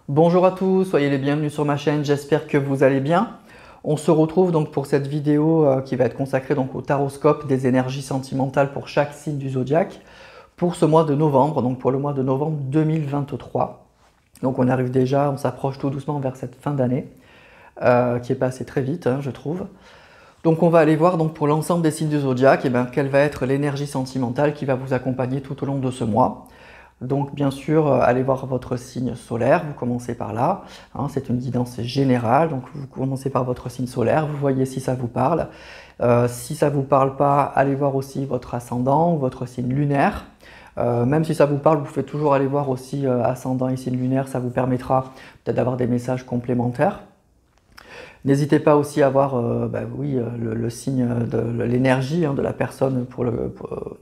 Bonjour à tous, soyez les bienvenus sur ma chaîne, j'espère que vous allez bien. On se retrouve donc pour cette vidéo qui va être consacrée donc au taroscope des énergies sentimentales pour chaque signe du zodiaque pour ce mois de novembre, donc pour le mois de novembre 2023. Donc on arrive déjà, on s'approche tout doucement vers cette fin d'année qui est passée très vite, hein, je trouve. Donc on va aller voir donc pour l'ensemble des signes du zodiaque, quelle va être l'énergie sentimentale qui va vous accompagner tout au long de ce mois. Donc bien sûr, allez voir votre signe solaire, vous commencez par là, hein, c'est une guidance générale, donc vous commencez par votre signe solaire, vous voyez si ça vous parle. Si ça ne vous parle pas, allez voir aussi votre ascendant ou votre signe lunaire. Même si ça vous parle, vous pouvez toujours aller voir aussi ascendant et signe lunaire, ça vous permettra peut-être d'avoir des messages complémentaires. N'hésitez pas aussi à voir le signe de l'énergie de la personne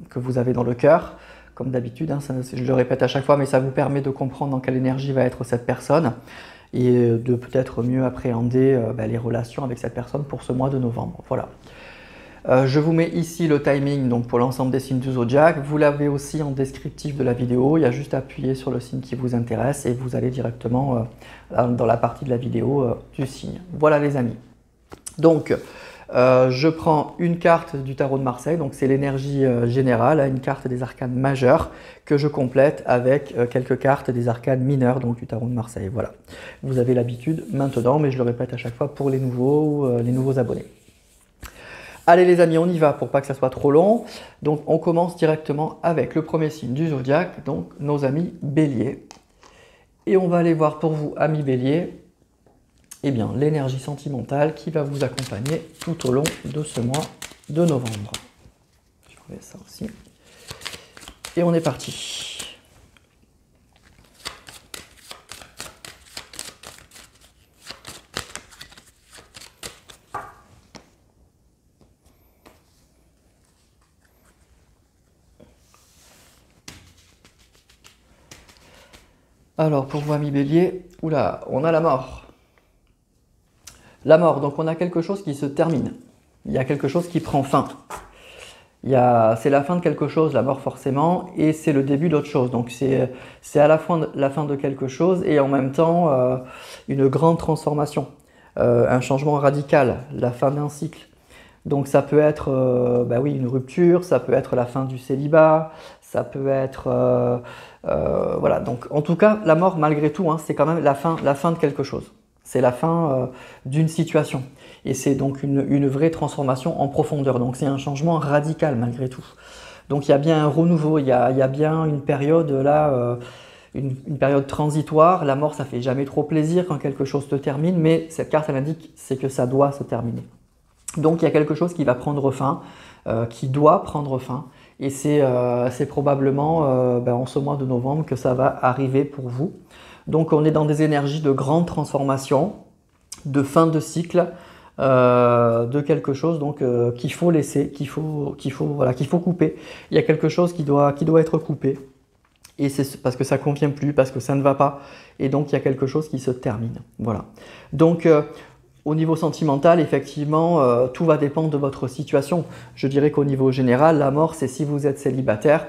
que vous avez dans le cœur. Comme d'habitude, hein, je le répète à chaque fois, mais ça vous permet de comprendre dans quelle énergie va être cette personne et de peut-être mieux appréhender les relations avec cette personne pour ce mois de novembre. Voilà. Je vous mets ici le timing donc pour l'ensemble des signes du zodiaque. Vous l'avez aussi en descriptif de la vidéo. Il y a juste à appuyer sur le signe qui vous intéresse et vous allez directement dans la partie de la vidéo du signe. Voilà les amis. Donc, je prends une carte du tarot de Marseille, donc c'est l'énergie générale, une carte des arcanes majeures que je complète avec quelques cartes des arcanes mineures donc du tarot de Marseille. Voilà, vous avez l'habitude maintenant, mais je le répète à chaque fois pour les nouveaux abonnés. Allez les amis, on y va pour pas que ça soit trop long. Donc on commence directement avec le premier signe du zodiaque, donc nos amis Bélier. Et on va aller voir pour vous, amis Bélier, l'énergie sentimentale qui va vous accompagner tout au long de ce mois de novembre. Je vais enlever ça aussi. Et on est parti. Alors pour vous amis Bélier, oula, on a la mort. La mort, donc on a quelque chose qui se termine. Il y a quelque chose qui prend fin. C'est la fin de quelque chose, la mort forcément, et c'est le début d'autre chose. Donc c'est à la fois la fin de quelque chose et en même temps une grande transformation, un changement radical, la fin d'un cycle. Donc ça peut être une rupture, ça peut être la fin du célibat, ça peut être... voilà, donc en tout cas, la mort malgré tout, hein, c'est quand même la fin de quelque chose. C'est la fin d'une situation. Et c'est donc une vraie transformation en profondeur. Donc c'est un changement radical malgré tout. Donc il y a bien un renouveau, il y a bien une période là, une période transitoire. La mort, ça fait jamais trop plaisir quand quelque chose se termine, mais cette carte, elle indique c'est que ça doit se terminer. Donc il y a quelque chose qui va prendre fin, qui doit prendre fin. Et c'est probablement en ce mois de novembre que ça va arriver pour vous. Donc on est dans des énergies de grande transformation, de fin de cycle, de quelque chose qu'il faut laisser, qu'il faut couper. Il y a quelque chose qui doit être coupé. Et c'est parce que ça ne convient plus, parce que ça ne va pas. Et donc il y a quelque chose qui se termine. Voilà. Donc au niveau sentimental, effectivement, tout va dépendre de votre situation. Je dirais qu'au niveau général, la mort, c'est si vous êtes célibataire,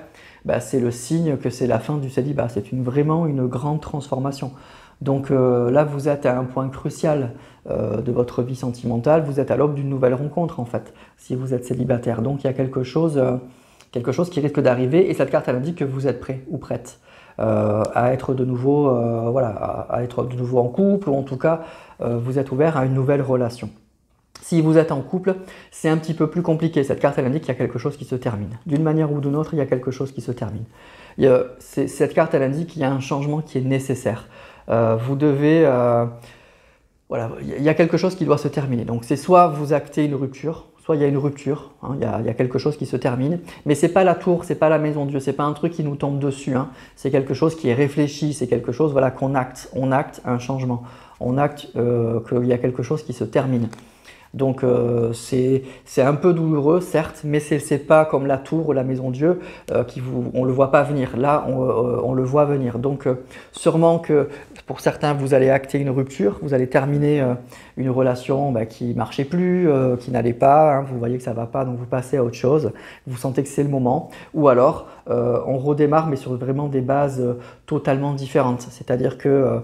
c'est le signe que c'est la fin du célibat. C'est vraiment une grande transformation. Donc là, vous êtes à un point crucial de votre vie sentimentale. Vous êtes à l'aube d'une nouvelle rencontre, en fait, si vous êtes célibataire. Donc il y a quelque chose qui risque d'arriver. Et cette carte, elle indique que vous êtes prêt ou prête à être de nouveau, à être de nouveau en couple, ou en tout cas, vous êtes ouvert à une nouvelle relation. Si vous êtes en couple, c'est un petit peu plus compliqué. Cette carte, elle indique qu'il y a quelque chose qui se termine. D'une manière ou d'une autre, il y a quelque chose qui se termine. Cette carte, elle indique qu'il y a un changement qui est nécessaire. Vous devez... il y a quelque chose qui doit se terminer. Donc, c'est soit vous actez une rupture, soit il y a une rupture, hein, il y a quelque chose qui se termine. Mais ce n'est pas la tour, ce n'est pas la maison de Dieu, ce n'est pas un truc qui nous tombe dessus. Hein. C'est quelque chose qui est réfléchi, c'est quelque chose qu'on acte. On acte un changement. On acte qu'il y a quelque chose qui se termine. Donc c'est un peu douloureux, certes, mais c'est pas comme la tour ou la maison Dieu, on le voit pas venir. Là, on le voit venir. Donc sûrement que pour certains, vous allez acter une rupture, vous allez terminer une relation qui marchait plus, qui n'allait pas, hein, vous voyez que ça va pas, donc vous passez à autre chose, vous sentez que c'est le moment. Ou alors, on redémarre, mais sur vraiment des bases totalement différentes. C'est-à-dire que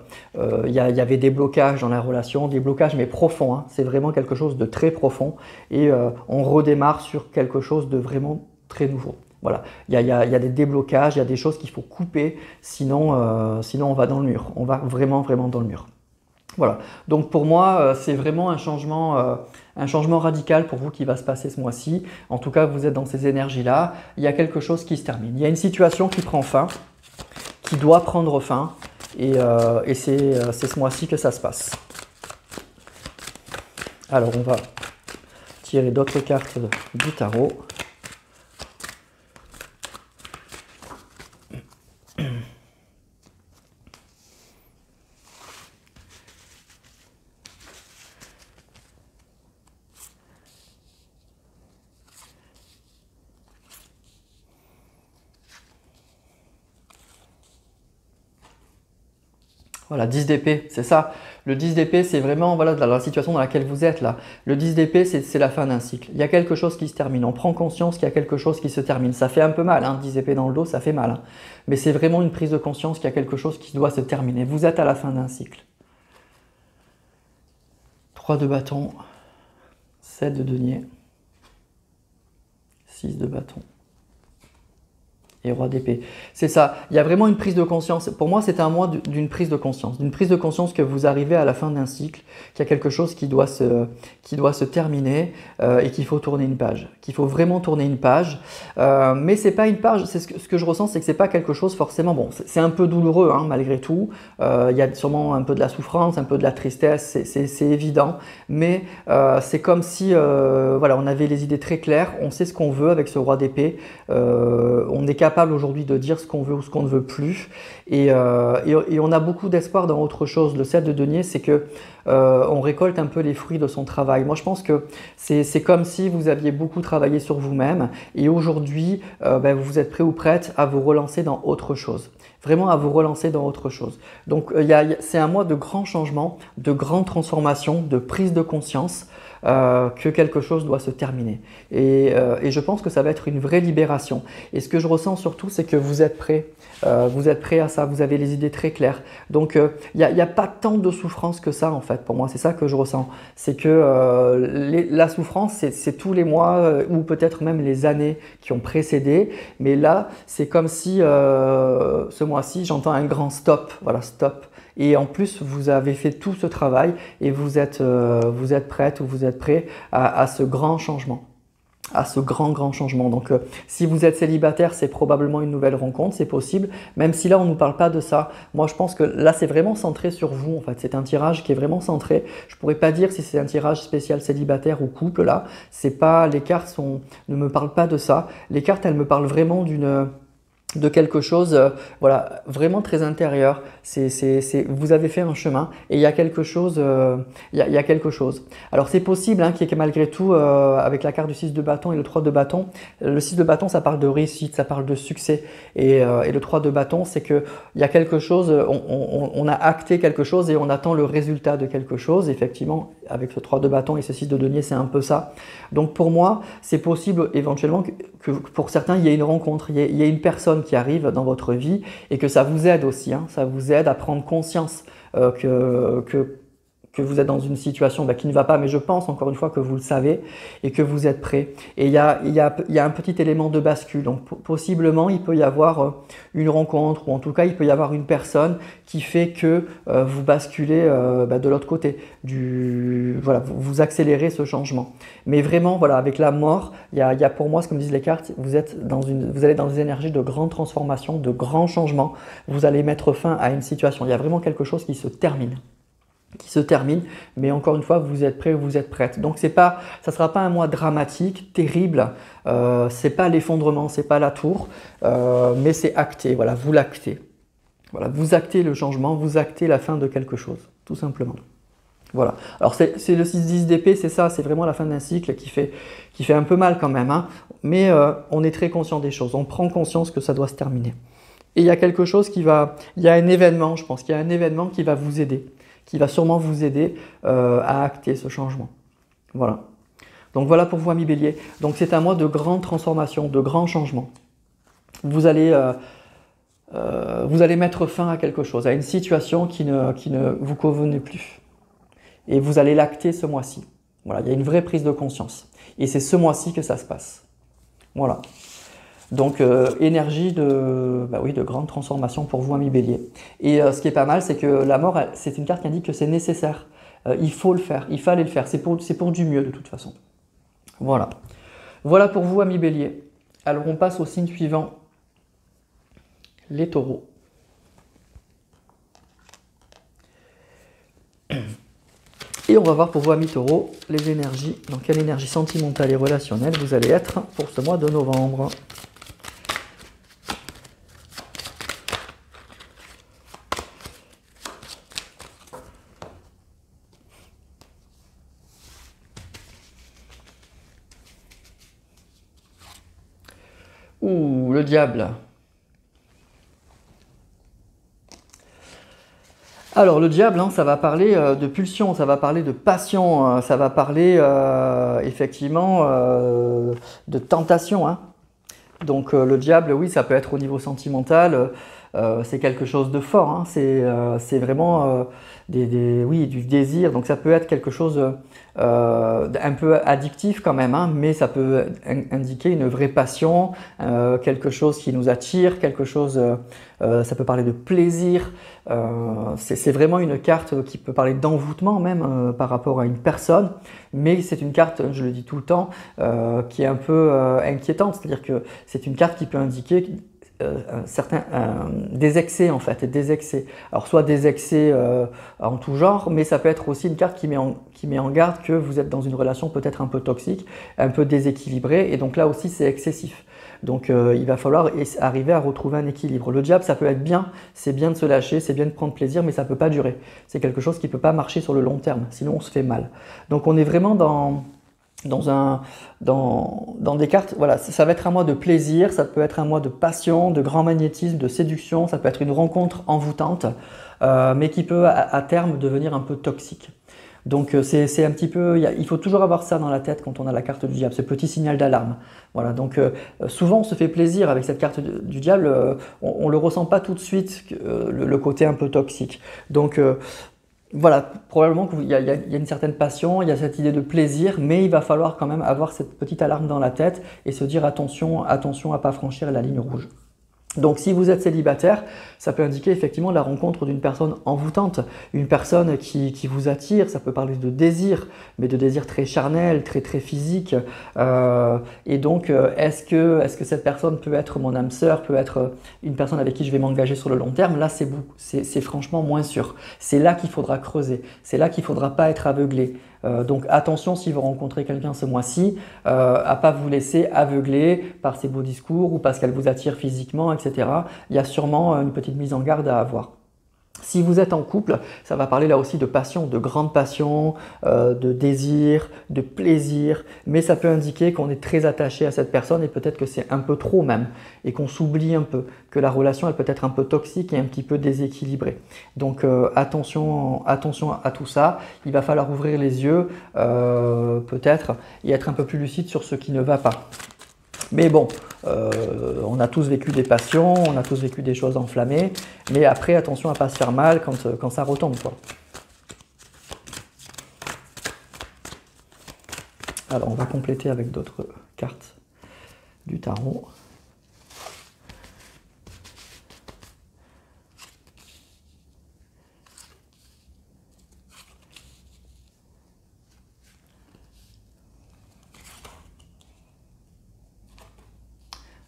y avait des blocages dans la relation, des blocages mais profonds, hein. C'est vraiment quelque chose de très profond et on redémarre sur quelque chose de vraiment très nouveau. Voilà, il y a des déblocages, il y a des choses qu'il faut couper, sinon, sinon on va dans le mur, on va vraiment, vraiment dans le mur. Voilà, donc pour moi, c'est vraiment un changement radical pour vous qui va se passer ce mois-ci. En tout cas, vous êtes dans ces énergies-là, il y a quelque chose qui se termine. Il y a une situation qui prend fin, qui doit prendre fin, et c'est ce mois-ci que ça se passe. Alors, on va tirer d'autres cartes du tarot. Voilà, 10 d'épée, c'est ça. Le 10 d'épée, c'est vraiment voilà, dans la situation dans laquelle vous êtes là. Le 10 d'épée, c'est la fin d'un cycle. Il y a quelque chose qui se termine. On prend conscience qu'il y a quelque chose qui se termine. Ça fait un peu mal, hein, 10 épées dans le dos, ça fait mal. Hein. Mais c'est vraiment une prise de conscience qu'il y a quelque chose qui doit se terminer. Vous êtes à la fin d'un cycle. 3 de bâton, 7 de denier, 6 de bâton. Et roi d'épée. C'est ça, il y a vraiment une prise de conscience. Pour moi, c'est un mois d'une prise de conscience. D'une prise de conscience que vous arrivez à la fin d'un cycle, qu'il y a quelque chose qui doit se terminer et qu'il faut tourner une page. Qu'il faut vraiment tourner une page. Mais c'est pas une page, ce que je ressens, c'est que c'est pas quelque chose forcément... Bon, c'est un peu douloureux hein, malgré tout. Il y a sûrement un peu de la souffrance, un peu de la tristesse, c'est évident. Mais c'est comme si voilà, on avait les idées très claires, on sait ce qu'on veut avec ce roi d'épée. On est capable aujourd'hui de dire ce qu'on veut ou ce qu'on ne veut plus et on a beaucoup d'espoir dans autre chose. Le 7 de denier, c'est que on récolte un peu les fruits de son travail. Moi, je pense que c'est comme si vous aviez beaucoup travaillé sur vous-même et aujourd'hui, vous êtes prêt ou prête à vous relancer dans autre chose. Vraiment à vous relancer dans autre chose. Donc, c'est un mois de grands changements, de grandes transformations, de prise de conscience. Que quelque chose doit se terminer. Et je pense que ça va être une vraie libération. Et ce que je ressens surtout, c'est que vous êtes prêts. Vous êtes prêts à ça, vous avez les idées très claires. Donc, il n'y a pas tant de souffrance que ça, en fait, pour moi. C'est ça que je ressens. C'est que la souffrance, c'est tous les mois ou peut-être même les années qui ont précédé. Mais là, c'est comme si ce mois-ci, j'entends un grand stop. Voilà, stop. Et en plus, vous avez fait tout ce travail et vous êtes prête ou vous êtes prêt à ce grand changement, à ce grand changement. Donc, si vous êtes célibataire, c'est probablement une nouvelle rencontre, c'est possible, même si là, on ne nous parle pas de ça. Moi, je pense que là, c'est vraiment centré sur vous, en fait. C'est un tirage qui est vraiment centré. Je ne pourrais pas dire si c'est un tirage spécial célibataire ou couple, là. C'est pas, les cartes ne me parlent pas de ça. Les cartes, elles me parlent vraiment de quelque chose voilà, vraiment très intérieur. Vous avez fait un chemin et il y a quelque chose. Il y a quelque chose. Alors c'est possible hein, qu'il y ait malgré tout, avec la carte du 6 de bâton et le 3 de bâton, le 6 de bâton ça parle de réussite, ça parle de succès et le 3 de bâton c'est qu'il y a quelque chose, on a acté quelque chose et on attend le résultat de quelque chose. Effectivement, avec ce 3 de bâton et ce 6 de denier, c'est un peu ça. Donc pour moi, c'est possible éventuellement que pour certains, il y ait une rencontre, il y ait une personne qui arrive dans votre vie et que ça vous aide aussi, hein, ça vous aide à prendre conscience que vous êtes dans une situation qui ne va pas, mais je pense encore une fois que vous le savez et que vous êtes prêt. Et il y a un petit élément de bascule. Donc possiblement, il peut y avoir une rencontre ou en tout cas, il peut y avoir une personne qui fait que vous basculez de l'autre côté. Voilà, vous accélérez ce changement. Mais vraiment, voilà, avec la mort, il y a pour moi, ce que me disent les cartes, vous allez dans des énergies de grande transformation, de grands changements. Vous allez mettre fin à une situation. Il y a vraiment quelque chose qui se termine. Mais encore une fois, vous êtes prêt ou vous êtes prête. Donc ça ne sera pas un mois dramatique, terrible, c'est pas l'effondrement, c'est pas la tour, mais c'est acté, voilà, vous l'actez. Voilà, vous actez le changement, vous actez la fin de quelque chose, tout simplement. Voilà. Alors c'est le 6-10 d'épée, c'est ça, c'est vraiment la fin d'un cycle qui fait un peu mal quand même, hein. Mais on est très conscient des choses, on prend conscience que ça doit se terminer. Et il y a quelque chose il y a un événement, je pense qu'il y a un événement qui va vous aider, qui va sûrement vous aider à acter ce changement. Voilà. Donc voilà pour vous, amis Bélier. Donc c'est un mois de grande transformation, de grands changements. Vous allez mettre fin à quelque chose, à une situation qui ne vous convenait plus. Et vous allez l'acter ce mois-ci. Voilà, il y a une vraie prise de conscience. Et c'est ce mois-ci que ça se passe. Voilà. Donc, énergie de grande transformation pour vous, amis Bélier. Et ce qui est pas mal, c'est que la mort, c'est une carte qui indique que c'est nécessaire. Il faut le faire, il fallait le faire. C'est pour du mieux de toute façon. Voilà. Voilà pour vous, amis Bélier. Alors, on passe au signe suivant. Les taureaux. Et on va voir pour vous, amis taureaux, les énergies, dans quelle énergie sentimentale et relationnelle vous allez être pour ce mois de novembre. Ouh, le diable. Alors le diable, hein, ça va parler de pulsion, ça va parler de passion, ça va parler effectivement de tentation, hein. Donc le diable, oui, ça peut être au niveau sentimental, c'est quelque chose de fort, hein. C'est vraiment oui, du désir, donc ça peut être quelque chose un peu addictif quand même, hein, mais ça peut indiquer une vraie passion, quelque chose qui nous attire, quelque chose, ça peut parler de plaisir, c'est vraiment une carte qui peut parler d'envoûtement même par rapport à une personne, mais c'est une carte, je le dis tout le temps, qui est un peu inquiétante, c'est-à-dire que c'est une carte qui peut indiquer des excès en fait, des excès. Alors soit des excès en tout genre, mais ça peut être aussi une carte qui met en garde que vous êtes dans une relation peut-être un peu toxique, un peu déséquilibrée, et donc là aussi c'est excessif. Donc il va falloir arriver à retrouver un équilibre. Le diable, ça peut être bien, c'est bien de se lâcher, c'est bien de prendre plaisir, mais ça ne peut pas durer. C'est quelque chose qui ne peut pas marcher sur le long terme, sinon on se fait mal. Donc on est vraiment dans des cartes, voilà, ça va être un mois de plaisir, ça peut être un mois de passion, de grand magnétisme, de séduction, ça peut être une rencontre envoûtante, mais qui peut à terme devenir un peu toxique. Donc c'est un petit peu, il faut toujours avoir ça dans la tête quand on a la carte du diable, ce petit signal d'alarme. Voilà, donc souvent on se fait plaisir avec cette carte du diable, on ne le ressent pas tout de suite, le côté un peu toxique. Donc voilà, probablement qu'il y a une certaine passion, il y a cette idée de plaisir, mais il va falloir quand même avoir cette petite alarme dans la tête et se dire attention, attention à ne pas franchir la ligne rouge. Donc si vous êtes célibataire, ça peut indiquer effectivement la rencontre d'une personne envoûtante, une personne qui vous attire, ça peut parler de désir, mais de désir très charnel, très physique. Et donc est-ce que cette personne peut être mon âme sœur, peut être une personne avec qui je vais m'engager sur le long terme? Là c'est franchement moins sûr. C'est là qu'il faudra creuser, c'est là qu'il ne faudra pas être aveuglé. Donc attention si vous rencontrez quelqu'un ce mois-ci, à ne pas vous laisser aveugler par ses beaux discours ou parce qu'elle vous attire physiquement, etc. Il y a sûrement une petite mise en garde à avoir. Si vous êtes en couple, ça va parler là aussi de passion, de grande passion, de désir, de plaisir, mais ça peut indiquer qu'on est très attaché à cette personne et peut-être que c'est un peu trop même et qu'on s'oublie un peu, que la relation elle peut être un peu toxique et un petit peu déséquilibrée. Donc attention à tout ça, il va falloir ouvrir les yeux peut-être et être un peu plus lucide sur ce qui ne va pas. Mais bon, on a tous vécu des passions, on a tous vécu des choses enflammées, mais après, attention à ne pas se faire mal quand ça retombe, quoi. Alors, on va compléter avec d'autres cartes du tarot.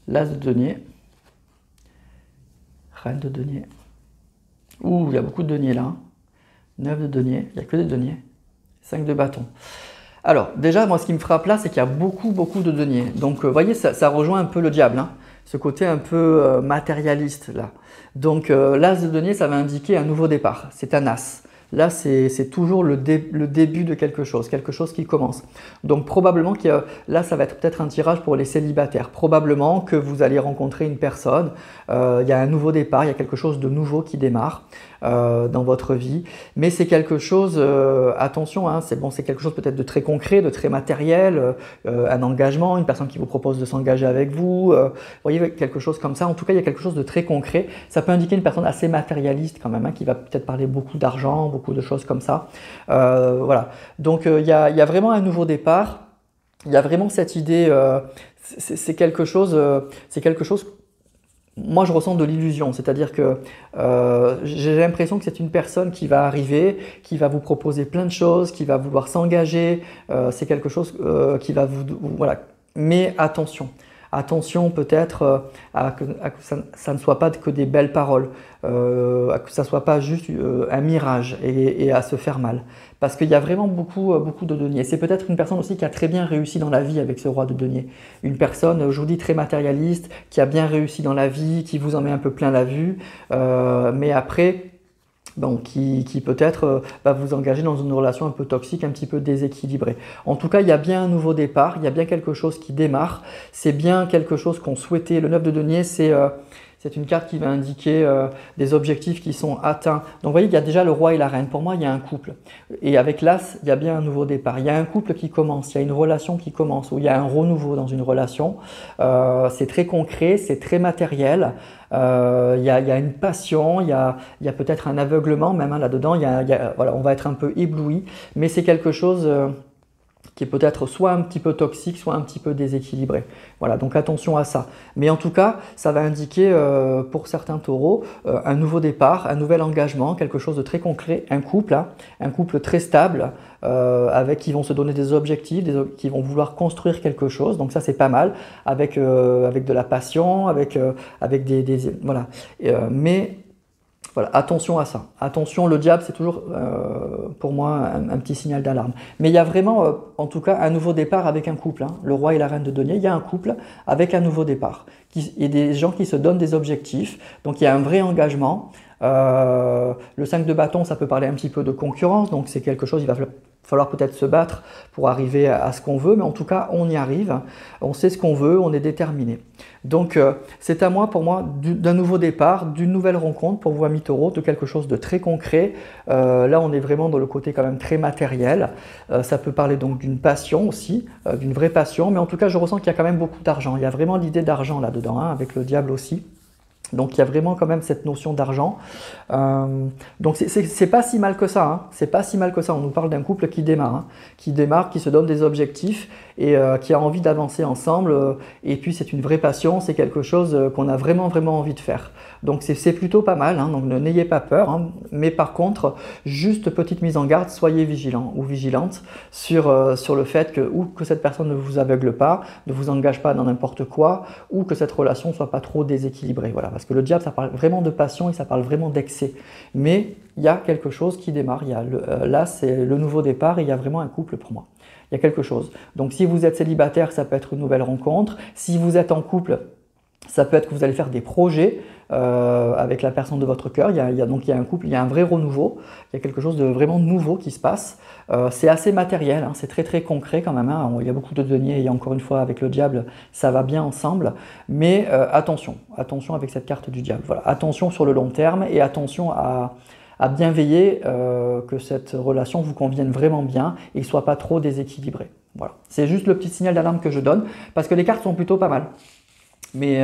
L'as de denier, reine de denier. Ouh, il y a beaucoup de deniers là. 9 de denier, il n'y a que des deniers. 5 de bâton. Alors, déjà, moi, ce qui me frappe là, c'est qu'il y a beaucoup de deniers. Donc, vous voyez, ça rejoint un peu le diable, hein, ce côté un peu matérialiste là. Donc, l'as de denier, ça va indiquer un nouveau départ. C'est un as. Là, c'est toujours le début de quelque chose qui commence. Donc probablement que là, ça va être peut-être un tirage pour les célibataires. Probablement que vous allez rencontrer une personne, il y a un nouveau départ, il y a quelque chose de nouveau qui démarre dans votre vie. Mais c'est quelque chose, attention, hein, c'est quelque chose peut-être de très concret, de très matériel, un engagement, une personne qui vous propose de s'engager avec vous, vous voyez, quelque chose comme ça. En tout cas, il y a quelque chose de très concret. Ça peut indiquer une personne assez matérialiste quand même, hein, qui va peut-être parler beaucoup d'argent, beaucoup de choses comme ça. Voilà. Donc il y a vraiment un nouveau départ. Il y a vraiment cette idée, c'est quelque chose, moi je ressens de l'illusion, c'est-à-dire que j'ai l'impression que c'est une personne qui va arriver, qui va vous proposer plein de choses, qui va vouloir s'engager, c'est quelque chose qui va voilà. Mais attention. Attention peut-être à que ça ne soit pas que des belles paroles, à que ça ne soit pas juste un mirage et à se faire mal. Parce qu'il y a vraiment beaucoup de deniers. C'est peut-être une personne aussi qui a très bien réussi dans la vie avec ce roi de deniers. Une personne, je vous dis, très matérialiste, qui a bien réussi dans la vie, qui vous en met un peu plein la vue, mais après, bon, qui peut-être va vous engager dans une relation un peu toxique, un petit peu déséquilibrée. En tout cas, il y a bien un nouveau départ, il y a bien quelque chose qui démarre, c'est bien quelque chose qu'on souhaitait. Le 9 de denier, c'est une carte qui va indiquer des objectifs qui sont atteints. Donc vous voyez, il y a déjà le roi et la reine. Pour moi, il y a un couple. Et avec l'as, il y a bien un nouveau départ. Il y a un couple qui commence, il y a une relation qui commence, ou il y a un renouveau dans une relation. C'est très concret, c'est très matériel. Il y a une passion, il y a peut-être un aveuglement même hein, là-dedans. Voilà, on va être un peu ébloui, mais c'est quelque chose qui est peut-être soit un petit peu toxique, soit un petit peu déséquilibré. Voilà, donc attention à ça. Mais en tout cas, ça va indiquer pour certains taureaux un nouveau départ, un nouvel engagement, quelque chose de très concret, un couple très stable, avec qui vont se donner des objectifs, qui vont vouloir construire quelque chose. Donc ça, c'est pas mal, avec de la passion, avec voilà. Mais voilà, attention à ça. Attention, le diable, c'est toujours pour moi un petit signal d'alarme. Mais il y a vraiment, en tout cas, un nouveau départ avec un couple. Hein. Le roi et la reine de denier, il y a un couple avec un nouveau départ. Il y a des gens qui se donnent des objectifs. Donc il y a un vrai engagement. Le 5 de bâton, ça peut parler un petit peu de concurrence. Donc c'est quelque chose, il va falloir peut-être se battre pour arriver à ce qu'on veut. Mais en tout cas, on y arrive. On sait ce qu'on veut, on est déterminé. Donc c'est à moi, pour moi, d'un nouveau départ, d'une nouvelle rencontre pour vous, amis taureaux, de quelque chose de très concret. Là, on est vraiment dans le côté quand même très matériel. Ça peut parler donc d'une passion aussi, d'une vraie passion. Mais en tout cas, je ressens qu'il y a quand même beaucoup d'argent. Il y a vraiment l'idée d'argent là-dedans, hein, avec le diable aussi. Donc il y a vraiment quand même cette notion d'argent. Donc c'est pas si mal que ça. Hein. C'est pas si mal que ça. On nous parle d'un couple qui démarre, hein, qui se donne des objectifs et qui a envie d'avancer ensemble. Et puis c'est une vraie passion, c'est quelque chose qu'on a vraiment envie de faire. Donc c'est plutôt pas mal. Hein. Donc n'ayez pas peur. Hein. Mais par contre, juste petite mise en garde, soyez vigilant ou vigilante sur le fait que cette personne ne vous aveugle pas, ne vous engage pas dans n'importe quoi, ou que cette relation soit pas trop déséquilibrée. Voilà. Parce que le diable, ça parle vraiment de passion et ça parle vraiment d'excès. Mais il y a quelque chose qui démarre. Là, c'est le nouveau départ et il y a vraiment un couple pour moi. Il y a quelque chose. Donc si vous êtes célibataire, ça peut être une nouvelle rencontre. Si vous êtes en couple, ça peut être que vous allez faire des projets avec la personne de votre cœur. Donc il y a un couple, il y a un vrai renouveau. Il y a quelque chose de vraiment nouveau qui se passe. C'est assez matériel, hein, c'est très concret quand même. Hein. Il y a beaucoup de deniers et encore une fois avec le diable, ça va bien ensemble. Mais attention avec cette carte du diable. Voilà, attention sur le long terme et attention à bien veiller que cette relation vous convienne vraiment bien et ne soit pas trop déséquilibrée. Voilà, c'est juste le petit signal d'alarme que je donne parce que les cartes sont plutôt pas mal. Mais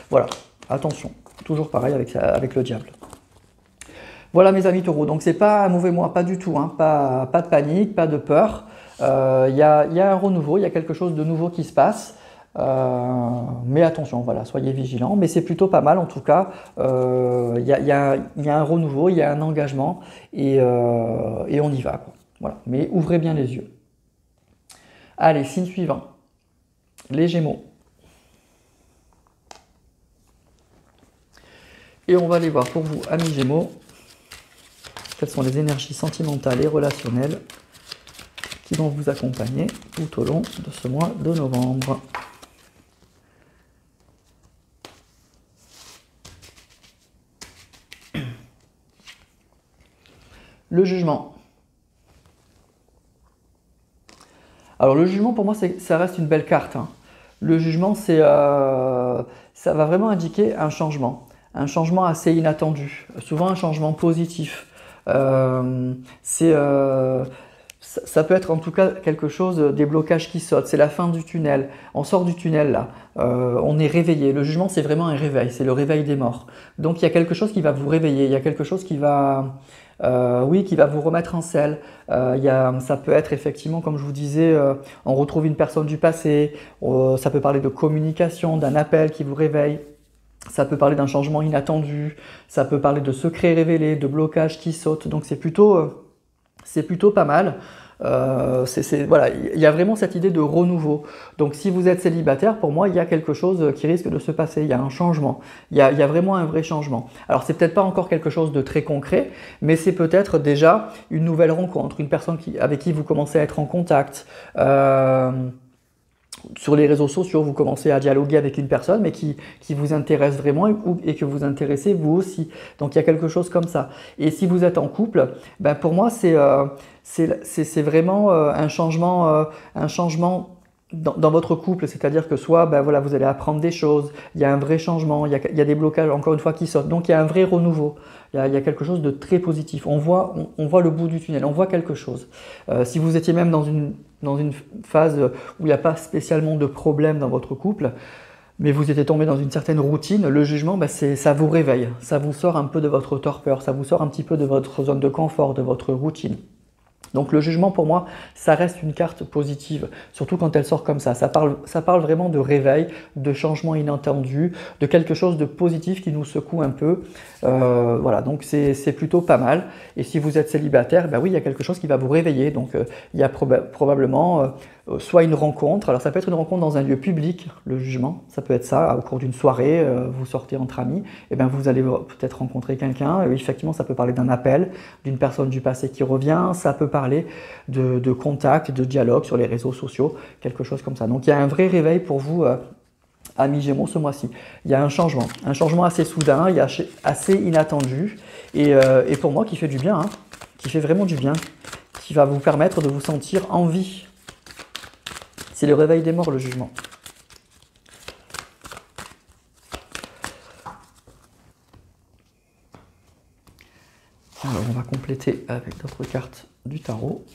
voilà, attention, toujours pareil avec le diable. Voilà mes amis taureaux, donc c'est pas un mauvais mois, pas du tout, hein, pas de panique, pas de peur. Il y a un renouveau, il y a quelque chose de nouveau qui se passe. Mais attention, voilà, soyez vigilants. Mais c'est plutôt pas mal en tout cas. Il y a un renouveau, il y a un engagement et on y va, quoi. Voilà. Mais ouvrez bien les yeux. Allez, signe suivant. Les Gémeaux. Et on va aller voir pour vous, amis Gémeaux, quelles sont les énergies sentimentales et relationnelles qui vont vous accompagner tout au long de ce mois de novembre. Le jugement. Alors le jugement pour moi ça reste une belle carte, hein. Le jugement ça va vraiment indiquer un changement assez inattendu, souvent un changement positif. C'est ça peut être en tout cas quelque chose, des blocages qui sautent, c'est la fin du tunnel, on sort du tunnel là, on est réveillé. Le jugement c'est vraiment un réveil, c'est le réveil des morts. Donc il y a quelque chose qui va vous réveiller, il y a quelque chose qui va, oui, qui va vous remettre en selle. Ça peut être effectivement, comme je vous disais, on retrouve une personne du passé, ça peut parler de communication, d'un appel qui vous réveille. Ça peut parler d'un changement inattendu, ça peut parler de secrets révélés, de blocages qui sautent. Donc c'est plutôt pas mal. Voilà, il y a vraiment cette idée de renouveau. Donc si vous êtes célibataire, pour moi, il y a quelque chose qui risque de se passer. Il y a un changement. Il y a vraiment un vrai changement. Alors c'est peut-être pas encore quelque chose de très concret, mais c'est peut-être déjà une nouvelle rencontre, une personne avec qui vous commencez à être en contact. Sur les réseaux sociaux, vous commencez à dialoguer avec une personne, mais qui vous intéresse vraiment et que vous intéressez vous aussi. Donc il y a quelque chose comme ça. Et si vous êtes en couple, ben pour moi c'est vraiment un changement dans votre couple. C'est-à-dire que soit ben voilà, vous allez apprendre des choses, il y a un vrai changement, il y a des blocages encore une fois qui sautent. Donc il y a un vrai renouveau. Il y a quelque chose de très positif. On voit le bout du tunnel, on voit quelque chose. Si vous étiez même dans une phase où il n'y a pas spécialement de problème dans votre couple, mais vous étiez tombé dans une certaine routine, le jugement, ben ça vous réveille, ça vous sort un peu de votre torpeur, ça vous sort un petit peu de votre zone de confort, de votre routine. Donc le jugement pour moi, ça reste une carte positive, surtout quand elle sort comme ça. Ça parle vraiment de réveil, de changement inattendu, de quelque chose de positif qui nous secoue un peu. Voilà, donc c'est plutôt pas mal. Et si vous êtes célibataire, ben oui, il y a quelque chose qui va vous réveiller. Donc il y a probablement soit une rencontre, alors ça peut être une rencontre dans un lieu public, le jugement, ça peut être ça, au cours d'une soirée, vous sortez entre amis, et bien vous allez peut-être rencontrer quelqu'un, effectivement ça peut parler d'un appel, d'une personne du passé qui revient, ça peut parler de contact, de dialogue sur les réseaux sociaux, quelque chose comme ça. Donc il y a un vrai réveil pour vous, amis Gémeaux, ce mois-ci. Il y a un changement assez soudain, il y a assez inattendu, et pour moi qui fait du bien, hein, qui fait vraiment du bien, qui va vous permettre de vous sentir en vie. C'est le réveil des morts, le jugement. Alors, on va compléter avec d'autres cartes du tarot.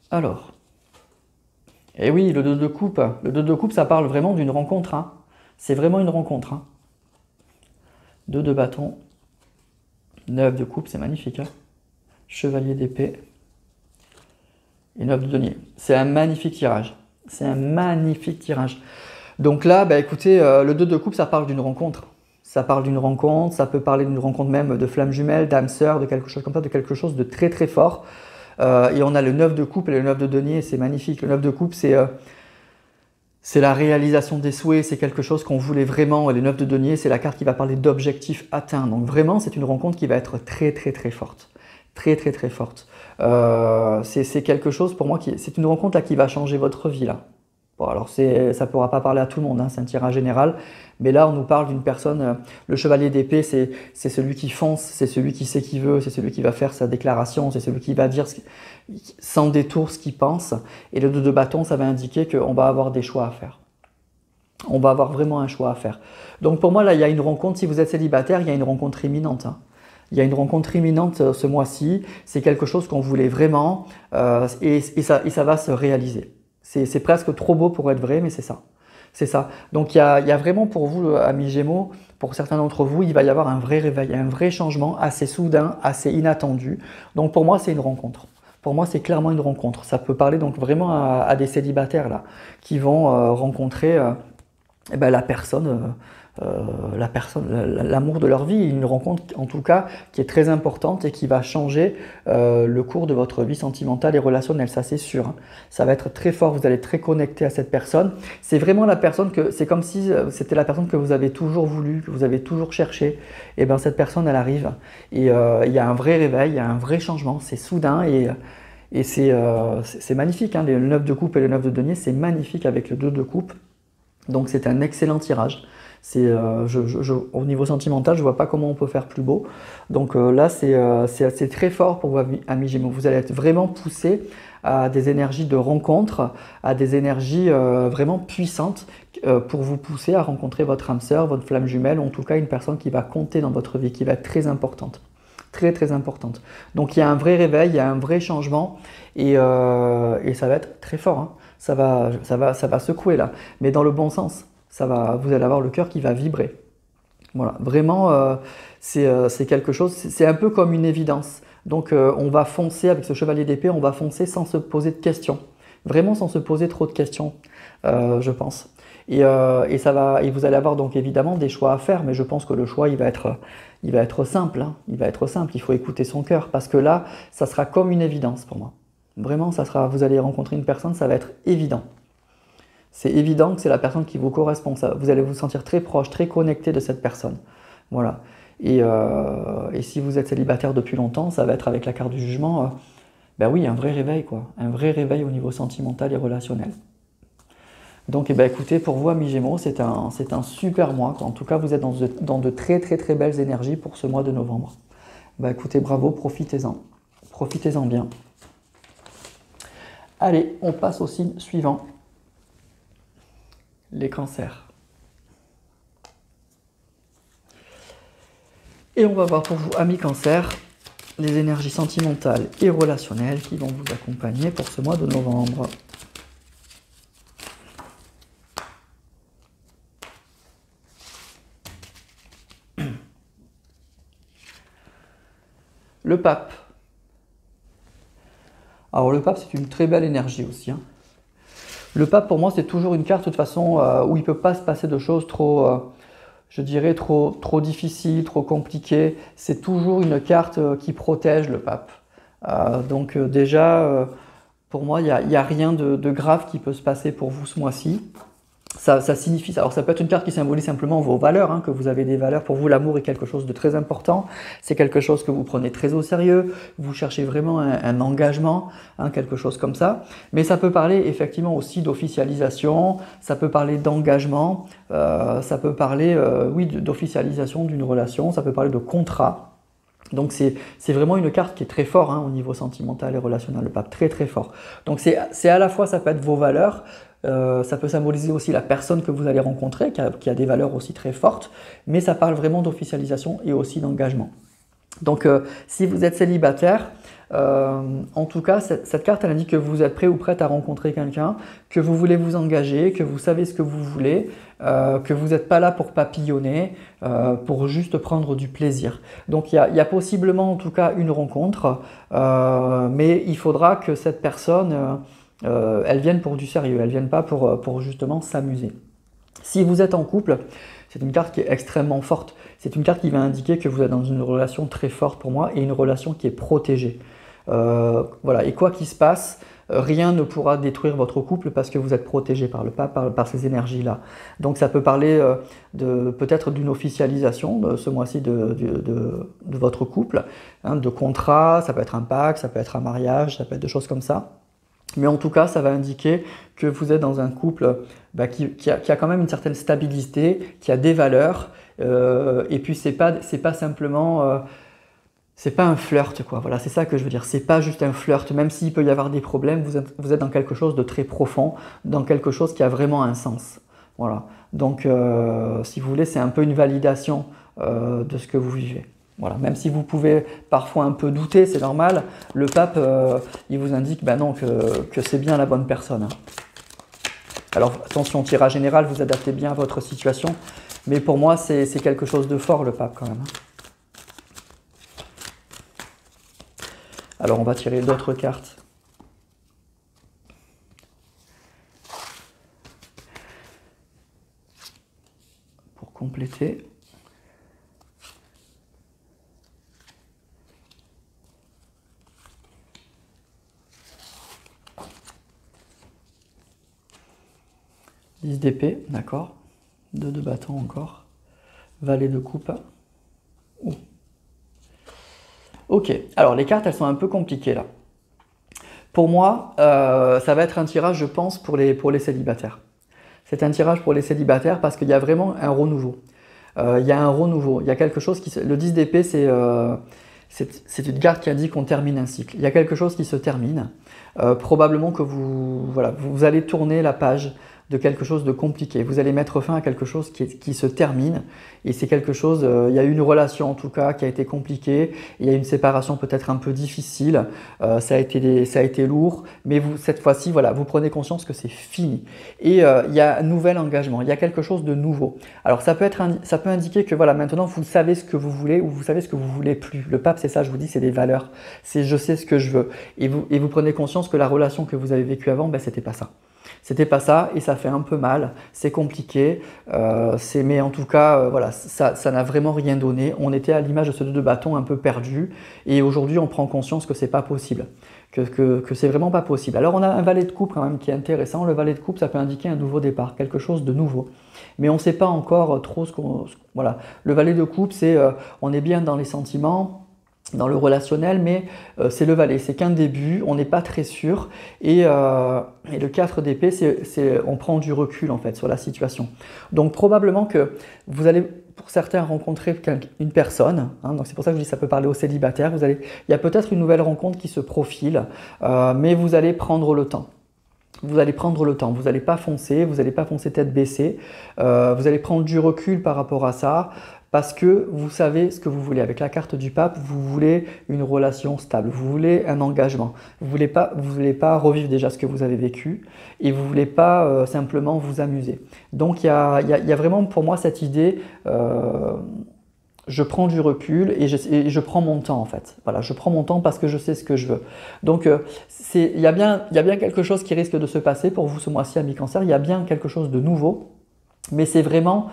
Alors, et oui, le 2 de coupe. Le 2 de coupe, ça parle vraiment d'une rencontre, hein. C'est vraiment une rencontre, hein. 2 de bâton, 9 de coupe, c'est magnifique, hein. Chevalier d'épée et 9 de denier. C'est un magnifique tirage. C'est un magnifique tirage. Donc là, bah écoutez, le 2 de coupe, ça parle d'une rencontre. Ça parle d'une rencontre, ça peut parler d'une rencontre même de flamme jumelle, d'âme sœur, de quelque chose comme ça, de quelque chose de très très fort. Et on a le 9 de coupe et le 9 de denier, c'est magnifique. Le 9 de coupe, c'est la réalisation des souhaits, c'est quelque chose qu'on voulait vraiment. Et le 9 de denier, c'est la carte qui va parler d'objectifs atteints. Donc vraiment, c'est une rencontre qui va être très très très forte. Très très très forte. C'est quelque chose pour moi, c'est une rencontre là, qui va changer votre vie là. Bon, alors ça ne pourra pas parler à tout le monde, hein, c'est un tirage général, mais là on nous parle d'une personne, le chevalier d'épée c'est celui qui fonce, c'est celui qui sait qui veut, c'est celui qui va faire sa déclaration, c'est celui qui va dire sans détour ce qu'il pense, et le 2 de bâton ça va indiquer qu'on va avoir des choix à faire. On va avoir vraiment un choix à faire. Donc pour moi là il y a une rencontre, si vous êtes célibataire, il y a une rencontre imminente, hein. Il y a une rencontre imminente ce mois-ci, c'est quelque chose qu'on voulait vraiment et ça va se réaliser. C'est presque trop beau pour être vrai, mais c'est ça. C'est ça. Donc il y a vraiment pour vous, amis Gémeaux, pour certains d'entre vous, il va y avoir un vrai réveil, un vrai changement assez soudain, assez inattendu. Donc pour moi, c'est une rencontre. Pour moi, c'est clairement une rencontre. Ça peut parler donc vraiment à des célibataires là, qui vont rencontrer la personne, l'amour de leur vie, une rencontre en tout cas qui est très importante et qui va changer le cours de votre vie sentimentale et relationnelle, ça c'est sûr, hein. Ça va être très fort, vous allez être très connecté à cette personne. C'est vraiment la personne c'est comme si c'était la personne que vous avez toujours voulu, que vous avez toujours cherché. Et bien cette personne elle arrive et il y a un vrai réveil, il y a un vrai changement, c'est soudain Et c'est magnifique, hein, le 9 de coupe et le 9 de denier, c'est magnifique avec le 2 de coupe. Donc c'est un excellent tirage. Au niveau sentimental, je ne vois pas comment on peut faire plus beau. Donc là, c'est très fort pour vous, amis Gémeaux. Vous allez être vraiment poussé à des énergies de rencontre, à des énergies vraiment puissantes pour vous pousser à rencontrer votre âme sœur, votre flamme jumelle, ou en tout cas une personne qui va compter dans votre vie, qui va être très importante. Très très importante. Donc il y a un vrai réveil, il y a un vrai changement et ça va être très fort, hein. Ça va secouer là, mais dans le bon sens. Vous allez avoir le cœur qui va vibrer. Voilà, vraiment, c'est quelque chose, c'est un peu comme une évidence. Donc on va foncer avec ce chevalier d'épée, on va foncer sans se poser de questions. Vraiment sans se poser trop de questions, je pense. Et vous allez avoir donc évidemment des choix à faire, mais je pense que le choix, il va être simple, hein. Il va être simple, il faut écouter son cœur, parce que là, ça sera comme une évidence pour moi. Vraiment, vous allez rencontrer une personne, ça va être évident. C'est évident que c'est la personne qui vous correspond. Vous allez vous sentir très proche, très connecté de cette personne. Voilà. Et si vous êtes célibataire depuis longtemps, ça va être avec la carte du jugement, ben oui, un vrai réveil, quoi. Un vrai réveil au niveau sentimental et relationnel. Donc, écoutez, pour vous, amis Gémeaux, c'est un super mois, quoi. En tout cas, vous êtes dans de très, très, très belles énergies pour ce mois de novembre. Écoutez, bravo, profitez-en. Profitez-en bien. Allez, on passe au signe suivant. Les cancers. Et on va voir pour vous, amis cancers, les énergies sentimentales et relationnelles qui vont vous accompagner pour ce mois de novembre. Le pape. Alors le pape, c'est une très belle énergie aussi, hein. Le pape, pour moi, c'est toujours une carte de toute façon où il ne peut pas se passer de choses trop, je dirais, trop difficiles, trop compliquées. C'est toujours une carte qui protège le pape. Donc déjà, pour moi, il n'y a rien de grave qui peut se passer pour vous ce mois-ci. Ça signifie, alors ça peut être une carte qui symbolise simplement vos valeurs, hein, que vous avez des valeurs. Pour vous, l'amour est quelque chose de très important. C'est quelque chose que vous prenez très au sérieux. Vous cherchez vraiment un engagement, hein, quelque chose comme ça. Mais ça peut parler effectivement aussi d'officialisation. Ça peut parler d'engagement. Ça peut parler, oui, d'officialisation d'une relation. Ça peut parler de contrat. Donc c'est vraiment une carte qui est très forte, hein, au niveau sentimental et relationnel, le pape, très très fort. Donc c'est à la fois, ça peut être vos valeurs, ça peut symboliser aussi la personne que vous allez rencontrer, qui a des valeurs aussi très fortes, mais ça parle vraiment d'officialisation et aussi d'engagement. Donc si vous êtes célibataire, en tout cas, cette carte, elle indique que vous êtes prêt ou prête à rencontrer quelqu'un, que vous voulez vous engager, que vous savez ce que vous voulez, que vous n'êtes pas là pour papillonner, pour juste prendre du plaisir. Donc il y a possiblement en tout cas une rencontre, mais il faudra que cette personne, elle vienne pour du sérieux, elle ne vienne pas pour justement s'amuser. Si vous êtes en couple, c'est une carte qui est extrêmement forte. C'est une carte qui va indiquer que vous êtes dans une relation très forte pour moi et une relation qui est protégée. Voilà. Et quoi qu'il se passe, rien ne pourra détruire votre couple parce que vous êtes protégé par le pape, par ces énergies-là. Donc ça peut parler peut-être d'une officialisation ce mois-ci de votre couple, hein, de contrat, ça peut être un pacte, ça peut être un mariage, ça peut être des choses comme ça. Mais en tout cas, ça va indiquer que vous êtes dans un couple qui a quand même une certaine stabilité, qui a des valeurs, et puis c'est pas simplement, c'est pas un flirt, quoi. Voilà, c'est ça que je veux dire. C'est pas juste un flirt, même s'il peut y avoir des problèmes, vous êtes dans quelque chose de très profond, dans quelque chose qui a vraiment un sens. Voilà. Donc, si vous voulez, c'est un peu une validation de ce que vous vivez. Voilà, même si vous pouvez parfois un peu douter, c'est normal, le pape, il vous indique non, que c'est bien la bonne personne, hein. Alors attention, tirage général, vous adaptez bien à votre situation, mais pour moi c'est quelque chose de fort le pape quand même, hein. Alors on va tirer d'autres cartes. Pour compléter. D'épée, d'accord. 2 de bâton encore. Valet de coupe. Ok, alors les cartes, elles sont un peu compliquées là. Pour moi, ça va être un tirage, je pense, pour les célibataires. C'est un tirage pour les célibataires parce qu'il y a vraiment un renouveau. Il y a un renouveau. Il y a quelque chose qui... Le 10 d'épée, c'est une carte qui indique qu'on termine un cycle. Il y a quelque chose qui se termine. Probablement que vous allez tourner la page de quelque chose de compliqué. Vous allez mettre fin à quelque chose qui se termine. Et c'est quelque chose, il y a eu une relation en tout cas qui a été compliquée. Il y a une séparation peut-être un peu difficile. Ça a été lourd. Mais cette fois-ci, voilà, vous prenez conscience que c'est fini. Et il y a un nouvel engagement. Il y a quelque chose de nouveau. Alors ça peut indiquer que voilà, maintenant vous savez ce que vous voulez ou vous savez ce que vous voulez plus. Le pape, c'est ça, je vous dis, c'est des valeurs. C'est je sais ce que je veux. Et vous prenez conscience que la relation que vous avez vécue avant, ben, c'était pas ça. C'était pas ça et ça fait un peu mal, c'est compliqué, mais en tout cas, voilà, ça n'a vraiment rien donné. On était à l'image de ce 2 de bâton un peu perdu et aujourd'hui on prend conscience que c'est pas possible, que c'est vraiment pas possible. Alors on a un valet de coupe quand même qui est intéressant. Le valet de coupe, ça peut indiquer un nouveau départ, quelque chose de nouveau. Mais on ne sait pas encore trop ce qu'on... Voilà, le valet de coupe, c'est on est bien dans les sentiments, dans le relationnel, mais c'est le valet, c'est qu'un début, on n'est pas très sûr, et le 4 d'épée, on prend du recul en fait sur la situation. Donc probablement que vous allez, pour certains, rencontrer une personne, hein, donc c'est pour ça que je dis que ça peut parler aux célibataires, il y a peut-être une nouvelle rencontre qui se profile, mais vous allez prendre le temps. Vous allez prendre le temps, vous n'allez pas foncer tête baissée, vous allez prendre du recul par rapport à ça, parce que vous savez ce que vous voulez. Avec la carte du pape, vous voulez une relation stable, vous voulez un engagement. Vous voulez pas revivre déjà ce que vous avez vécu et vous voulez pas simplement vous amuser. Donc il y a vraiment pour moi cette idée, je prends du recul et je prends mon temps en fait. Voilà, je prends mon temps parce que je sais ce que je veux. Donc il y a bien quelque chose qui risque de se passer pour vous ce mois-ci, amis Cancer. Il y a bien quelque chose de nouveau, mais c'est vraiment...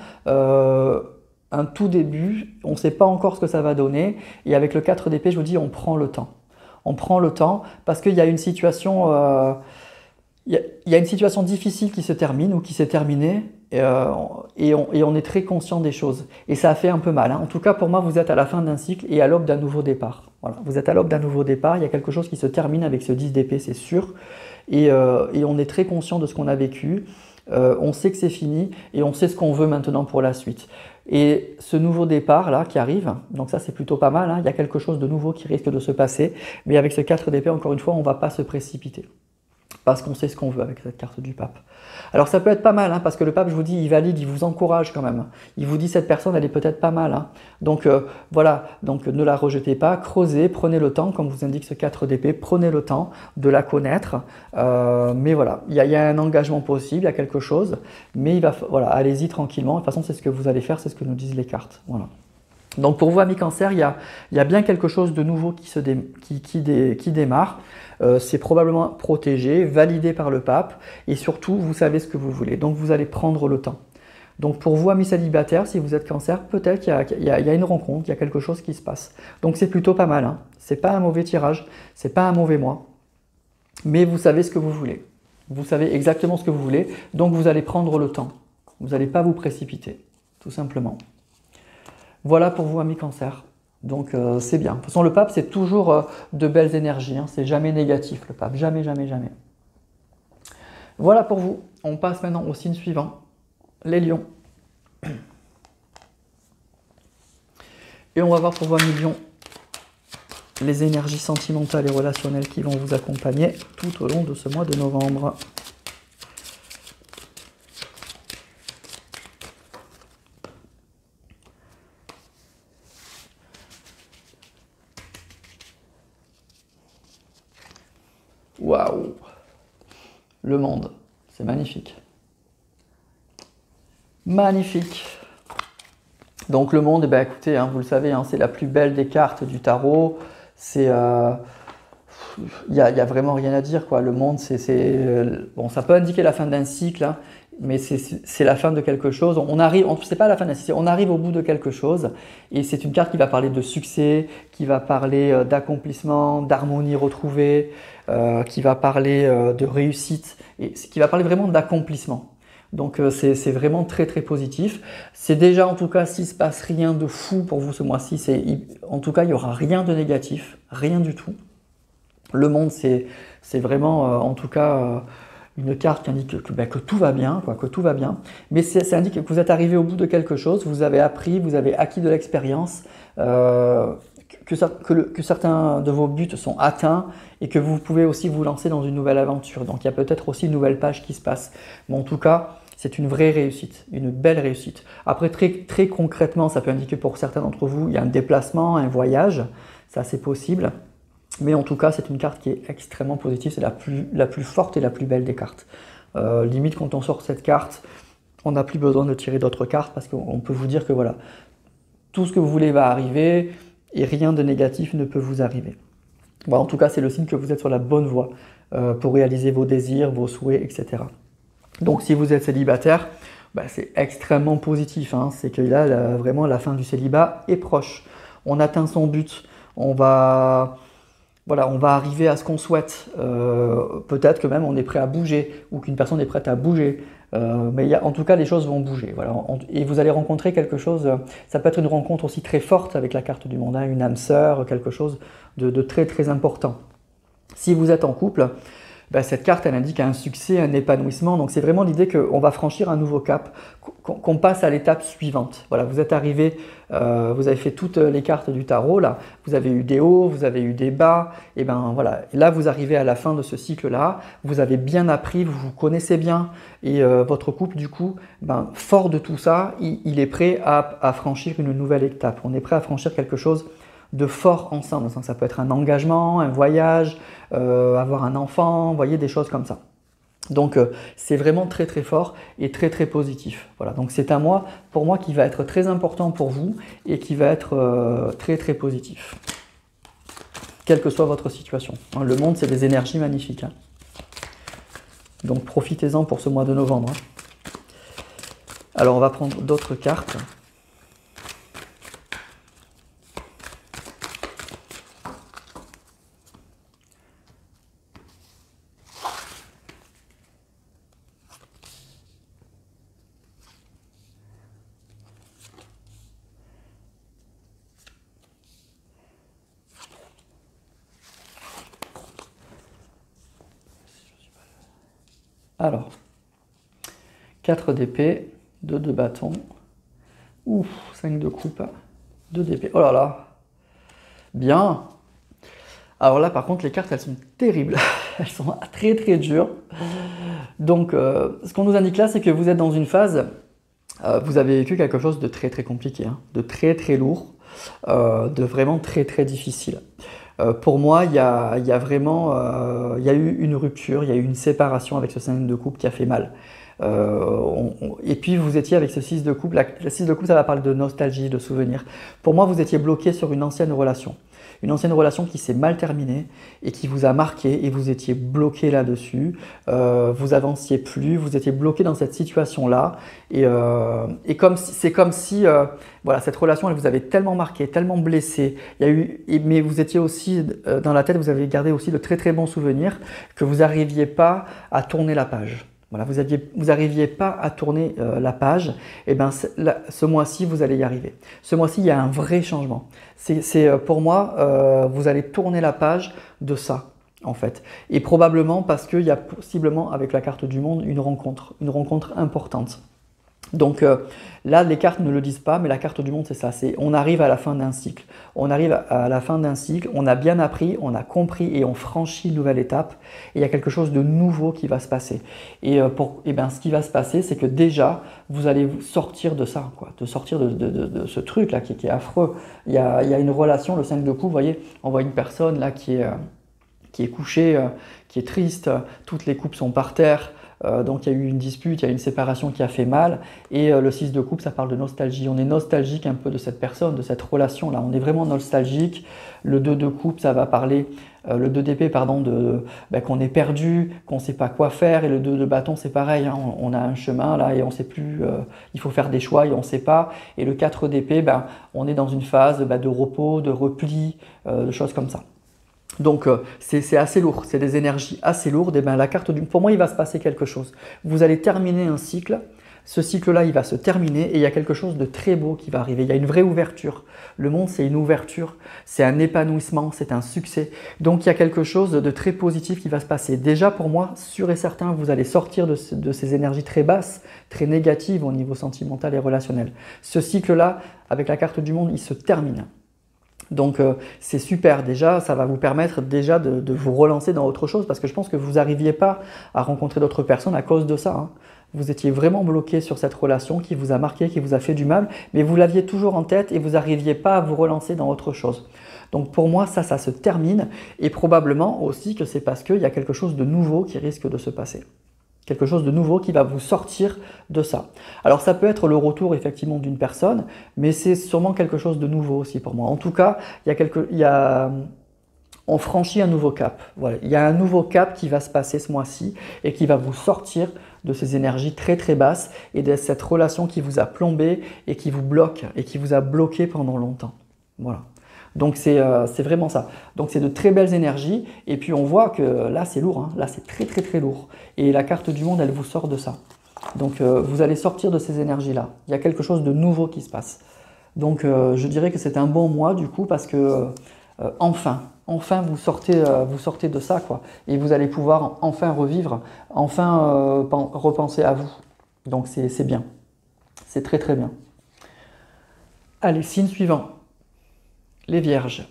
un tout début, on ne sait pas encore ce que ça va donner, et avec le 4 d'épée, je vous dis, on prend le temps. On prend le temps parce qu'il y a une situation, il y a une situation difficile qui se termine ou qui s'est terminée, et on est très conscient des choses. Et ça a fait un peu mal, hein. En tout cas, pour moi, vous êtes à la fin d'un cycle et à l'aube d'un nouveau départ. Voilà. Vous êtes à l'aube d'un nouveau départ, il y a quelque chose qui se termine avec ce 10 d'épée, c'est sûr, et on est très conscient de ce qu'on a vécu. On sait que c'est fini et on sait ce qu'on veut maintenant pour la suite. Et ce nouveau départ là qui arrive, donc ça c'est plutôt pas mal, hein, il y a quelque chose de nouveau qui risque de se passer, mais avec ce 4 d'épée, encore une fois, on ne va pas se précipiter. Parce qu'on sait ce qu'on veut avec cette carte du pape. Alors ça peut être pas mal, hein, parce que le pape, je vous dis, il valide, il vous encourage quand même. Il vous dit, cette personne, elle est peut-être pas mal. Hein. Donc voilà, donc ne la rejetez pas, creusez, prenez le temps, comme vous indique ce 4 d'épée, prenez le temps de la connaître. Mais voilà, il y a un engagement possible, il y a quelque chose, mais voilà, allez-y tranquillement. De toute façon, c'est ce que vous allez faire, c'est ce que nous disent les cartes. Voilà. Donc pour vous, amis Cancer, il y a bien quelque chose de nouveau qui démarre. C'est probablement protégé, validé par le pape, et surtout, vous savez ce que vous voulez. Donc vous allez prendre le temps. Donc pour vous, amis célibataires, si vous êtes Cancer, peut-être qu'il y a une rencontre, il y a quelque chose qui se passe. Donc c'est plutôt pas mal, hein. C'est pas un mauvais tirage, c'est pas un mauvais mois, mais vous savez ce que vous voulez. Vous savez exactement ce que vous voulez, donc vous allez prendre le temps. Vous n'allez pas vous précipiter, tout simplement. Voilà pour vous, amis Cancer. Donc c'est bien. De toute façon, le pape, c'est toujours de belles énergies. Hein. C'est jamais négatif, le pape. Jamais, jamais, jamais. Voilà pour vous. On passe maintenant au signe suivant, les lions. Et on va voir pour vous, amis lions, les énergies sentimentales et relationnelles qui vont vous accompagner tout au long de ce mois de novembre. Waouh! Le monde, c'est magnifique. Magnifique! Donc le monde, eh ben, écoutez, hein, vous le savez, hein, c'est la plus belle des cartes du tarot. C'est, y a vraiment rien à dire, quoi. Le monde, bon, ça peut indiquer la fin d'un cycle, hein, mais c'est la fin de quelque chose. C'est pas la fin d'un cycle, on arrive au bout de quelque chose, et c'est une carte qui va parler de succès, qui va parler d'accomplissement, d'harmonie retrouvée, qui va parler de réussite, et qui va parler vraiment d'accomplissement. Donc c'est vraiment très très positif. C'est déjà, en tout cas, s'il ne se passe rien de fou pour vous ce mois-ci, en tout cas il n'y aura rien de négatif, rien du tout. Le monde, c'est C'est vraiment, en tout cas, une carte qui indique que tout va bien, quoi, que tout va bien. Mais ça indique que vous êtes arrivé au bout de quelque chose, vous avez appris, vous avez acquis de l'expérience, que certains de vos buts sont atteints et que vous pouvez aussi vous lancer dans une nouvelle aventure. Donc il y a peut-être aussi une nouvelle page qui se passe. Mais en tout cas, c'est une vraie réussite, une belle réussite. Après, très concrètement, ça peut indiquer pour certains d'entre vous, il y a un déplacement, un voyage, ça c'est possible. Mais en tout cas, c'est une carte qui est extrêmement positive, c'est la plus forte et la plus belle des cartes. Limite, quand on sort cette carte, on n'a plus besoin de tirer d'autres cartes parce qu'on peut vous dire que voilà, tout ce que vous voulez va arriver et rien de négatif ne peut vous arriver. Bon, en tout cas, c'est le signe que vous êtes sur la bonne voie pour réaliser vos désirs, vos souhaits, etc. Donc, si vous êtes célibataire, c'est extrêmement positif. Hein. C'est que là, vraiment, la fin du célibat est proche. On atteint son but. On va arriver à ce qu'on souhaite. Peut-être que même on est prêt à bouger ou qu'une personne est prête à bouger. Mais en tout cas, les choses vont bouger. Voilà. Et vous allez rencontrer quelque chose, ça peut être une rencontre aussi très forte avec la carte du monde, hein, une âme sœur, quelque chose de très très important. Si vous êtes en couple, cette carte, elle indique un succès, un épanouissement. Donc c'est vraiment l'idée qu'on va franchir un nouveau cap, qu'on passe à l'étape suivante. Voilà, vous êtes arrivé, vous avez fait toutes les cartes du tarot, là. Vous avez eu des hauts, vous avez eu des bas. Et voilà, là vous arrivez à la fin de ce cycle-là. Vous avez bien appris, vous vous connaissez bien. Et votre couple, du coup, fort de tout ça, il est prêt à franchir une nouvelle étape. On est prêt à franchir quelque chose de fort ensemble. Ça peut être un engagement, un voyage, avoir un enfant, vous voyez, des choses comme ça. Donc c'est vraiment très très fort et très très positif. Voilà, donc c'est un mois pour moi qui va être très important pour vous et qui va être très très positif. Quelle que soit votre situation. Le monde, c'est des énergies magnifiques. Hein. Donc profitez-en pour ce mois de novembre. Hein. Alors on va prendre d'autres cartes. Alors, 4 d'épée, 2 de bâton, 5 de coupe, 2 d'épée. Oh là là, bien. Alors là, par contre, les cartes, elles sont terribles. Elles sont très très dures. Donc, ce qu'on nous indique là, c'est que vous êtes dans une phase, vous avez vécu quelque chose de très très compliqué, hein, de très très lourd, de vraiment très très difficile. Pour moi, il y a eu une rupture, il y a eu une séparation avec ce 5 de coupe qui a fait mal. Et puis vous étiez avec ce 6 de coupe, la 6 de coupe ça va parler de nostalgie, de souvenirs. Pour moi, vous étiez bloqué sur une ancienne relation. Une ancienne relation qui s'est mal terminée et qui vous a marqué et vous étiez bloqué là-dessus. Vous avanciez plus, vous étiez bloqué dans cette situation-là. Et c'est comme si voilà, cette relation, elle vous avait tellement marqué, tellement blessé. Mais vous étiez aussi, dans la tête, vous avez gardé aussi de très très bons souvenirs que vous n'arriviez pas à tourner la page. Voilà, vous n'arriviez pas à tourner la page, et ce mois-ci, vous allez y arriver. Ce mois-ci, il y a un vrai changement. Pour moi, vous allez tourner la page de ça, en fait. Et probablement parce qu'il y a possiblement, avec la carte du monde, une rencontre importante. Donc là, les cartes ne le disent pas, mais la carte du monde, c'est ça. On arrive à la fin d'un cycle. On arrive à la fin d'un cycle, on a bien appris, on a compris et on franchit une nouvelle étape. Et il y a quelque chose de nouveau qui va se passer. Et ce qui va se passer, c'est que déjà, vous allez sortir de ça, quoi, de sortir de ce truc-là qui est affreux. Il y a une relation, le 5 de coupe, vous voyez, on voit une personne là qui est couchée, qui est triste, toutes les coupes sont par terre. Donc il y a eu une dispute, il y a eu une séparation qui a fait mal. Et le 6 de coupe, ça parle de nostalgie. On est nostalgique un peu de cette personne, de cette relation-là. On est vraiment nostalgique. Le 2 de coupe, ça va parler, le 2 d'épée, pardon, qu'on est perdu, qu'on ne sait pas quoi faire. Et le 2 de bâton, c'est pareil. Hein, on a un chemin là et on ne sait plus, il faut faire des choix et on ne sait pas. Et le 4 d'épée, on est dans une phase de repos, de repli, de choses comme ça. Donc c'est assez lourd, c'est des énergies assez lourdes. Et la carte pour moi, il va se passer quelque chose. Vous allez terminer un cycle, Ce cycle-là, il va se terminer et il y a quelque chose de très beau qui va arriver. Il y a une vraie ouverture. Le monde, c'est une ouverture, c'est un épanouissement, c'est un succès. Donc il y a quelque chose de très positif qui va se passer. Déjà pour moi, sûr et certain, vous allez sortir de ces énergies très basses, très négatives au niveau sentimental et relationnel. Ce cycle-là, avec la carte du monde, il se termine. Donc c'est super déjà, ça va vous permettre déjà de vous relancer dans autre chose parce que je pense que vous n'arriviez pas à rencontrer d'autres personnes à cause de ça. Hein. Vous étiez vraiment bloqué sur cette relation qui vous a marqué, qui vous a fait du mal, mais vous l'aviez toujours en tête et vous n'arriviez pas à vous relancer dans autre chose. Donc pour moi, ça se termine et probablement aussi que c'est parce qu'il y a quelque chose de nouveau qui risque de se passer. Quelque chose de nouveau qui va vous sortir de ça. Alors ça peut être le retour effectivement d'une personne, mais c'est sûrement quelque chose de nouveau aussi pour moi. En tout cas, on franchit un nouveau cap. Voilà. Il y a un nouveau cap qui va se passer ce mois-ci et qui va vous sortir de ces énergies très très basses et de cette relation qui vous a plombé et qui vous bloque et qui vous a bloqué pendant longtemps. Voilà. Donc c'est vraiment ça. Donc c'est de très belles énergies et puis on voit que là c'est lourd, hein. Là c'est très très très lourd. Et la carte du monde elle vous sort de ça. Donc vous allez sortir de ces énergies-là. Il y a quelque chose de nouveau qui se passe. Donc je dirais que c'est un bon mois du coup parce que enfin vous sortez de ça quoi. Et vous allez pouvoir enfin revivre, enfin repenser à vous. Donc c'est bien. C'est très très bien. Allez, signe suivant. Les vierges.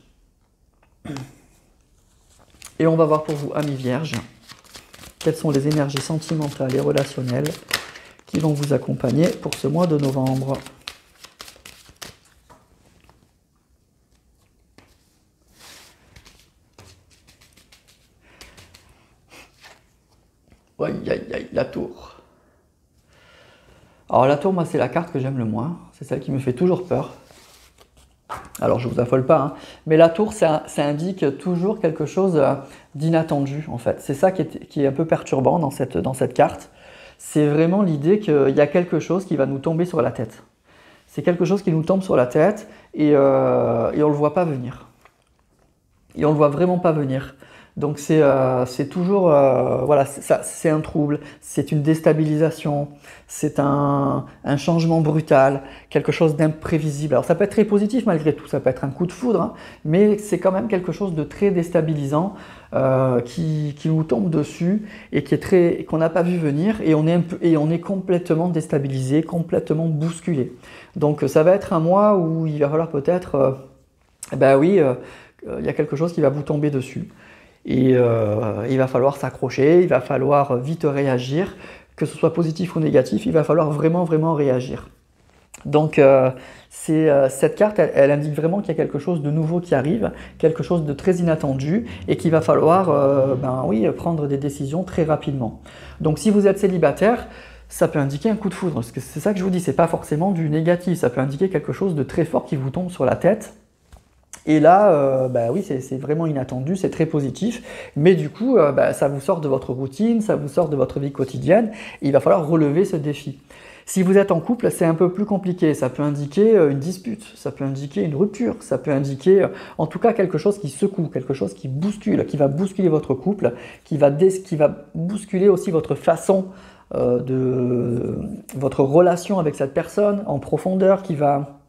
Et on va voir pour vous, amis vierges, quelles sont les énergies sentimentales et relationnelles qui vont vous accompagner pour ce mois de novembre. Aïe, aïe, aïe, la tour. Alors la tour, moi, c'est la carte que j'aime le moins. C'est celle qui me fait toujours peur. Alors je ne vous affole pas, hein, mais la tour, ça indique toujours quelque chose d'inattendu en fait. C'est ça qui est un peu perturbant dans cette carte. C'est vraiment l'idée qu'il y a quelque chose qui va nous tomber sur la tête. C'est quelque chose qui nous tombe sur la tête et on ne le voit pas venir. Et on ne le voit vraiment pas venir. Donc c'est toujours, voilà, c'est un trouble, c'est une déstabilisation, c'est un changement brutal, quelque chose d'imprévisible. Alors ça peut être très positif malgré tout, ça peut être un coup de foudre, hein, mais c'est quand même quelque chose de très déstabilisant qui nous tombe dessus et qu'on n'a pas vu venir et on est complètement déstabilisé, complètement bousculé. Donc ça va être un mois où il va falloir peut-être, ben oui, il y a quelque chose qui va vous tomber dessus. Et il va falloir s'accrocher, il va falloir vite réagir, que ce soit positif ou négatif, il va falloir vraiment, vraiment réagir. Donc cette carte, elle indique vraiment qu'il y a quelque chose de nouveau qui arrive, quelque chose de très inattendu et qu'il va falloir ben oui, prendre des décisions très rapidement. Donc si vous êtes célibataire, ça peut indiquer un coup de foudre, parce que c'est ça que je vous dis, c'est pas forcément du négatif, ça peut indiquer quelque chose de très fort qui vous tombe sur la tête. Et là, bah oui, c'est vraiment inattendu, c'est très positif, mais du coup, bah, ça vous sort de votre routine, ça vous sort de votre vie quotidienne, et il va falloir relever ce défi. Si vous êtes en couple, c'est un peu plus compliqué, ça peut indiquer une dispute, ça peut indiquer une rupture, ça peut indiquer en tout cas quelque chose qui secoue, quelque chose qui bouscule, qui va bousculer votre couple, qui va bousculer aussi votre façon de votre relation avec cette personne en profondeur,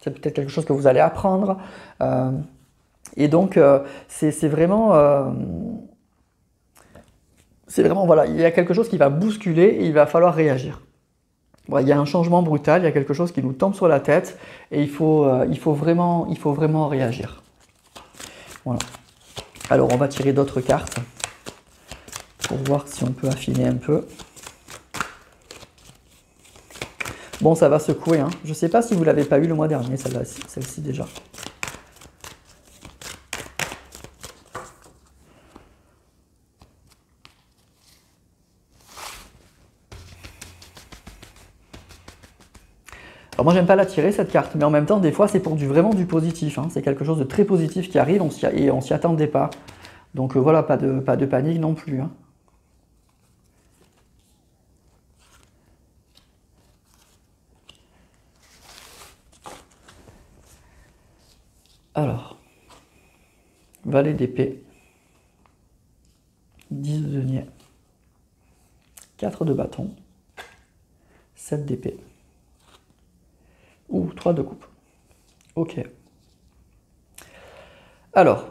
c'est peut-être quelque chose que vous allez apprendre. Et donc, c'est vraiment, voilà, il y a quelque chose qui va bousculer et il va falloir réagir. Voilà, il y a un changement brutal, il y a quelque chose qui nous tombe sur la tête et il faut vraiment réagir. Voilà. Alors, on va tirer d'autres cartes pour voir si on peut affiner un peu. Bon, ça va secouer, hein. Je ne sais pas si vous ne l'avez pas eu le mois dernier, celle-ci déjà. Alors moi j'aime pas la tirer cette carte, mais en même temps des fois c'est pour vraiment du positif, hein. C'est quelque chose de très positif qui arrive et on s'y attendait pas. Donc voilà, pas de panique non plus, hein. Alors, valet d'épée, 10 de denier, 4 de bâton, 7 d'épée. Ouh, 3 de coupe. Ok. Alors,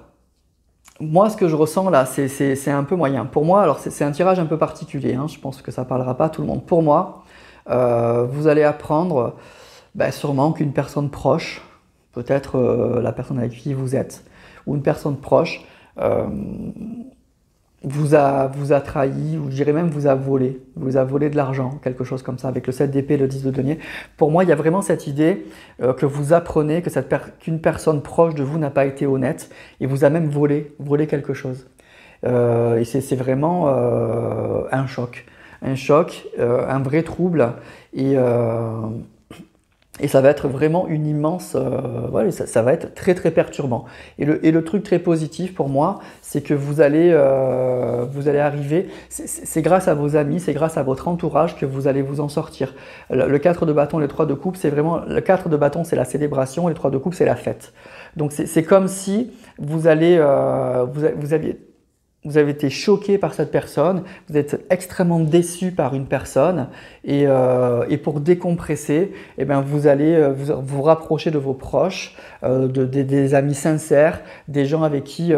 moi, ce que je ressens là, c'est un peu moyen. Pour moi, alors c'est un tirage un peu particulier, hein, je pense que ça ne parlera pas à tout le monde. Pour moi, vous allez apprendre sûrement qu'une personne proche, peut-être la personne avec qui vous êtes, ou une personne proche, vous a trahi, ou je dirais même vous a volé de l'argent, quelque chose comme ça, avec le 7 d'épée et le 10 de denier. Pour moi, il y a vraiment cette idée que vous apprenez qu'une personne proche de vous n'a pas été honnête et vous a même volé quelque chose. Et c'est vraiment un choc, un vrai trouble et ça va être vraiment une immense, voilà, ça va être très très perturbant. Et le truc très positif pour moi, c'est que vous allez arriver, c'est grâce à vos amis, c'est grâce à votre entourage que vous allez vous en sortir. Le 4 de bâton et le 3 de coupe, c'est vraiment, le 4 de bâton c'est la célébration et le 3 de coupe c'est la fête. Donc c'est comme si vous avez été choqué par cette personne, vous êtes extrêmement déçu par une personne et pour décompresser, eh bien, vous allez vous rapprocher de vos proches, des amis sincères, des gens avec qui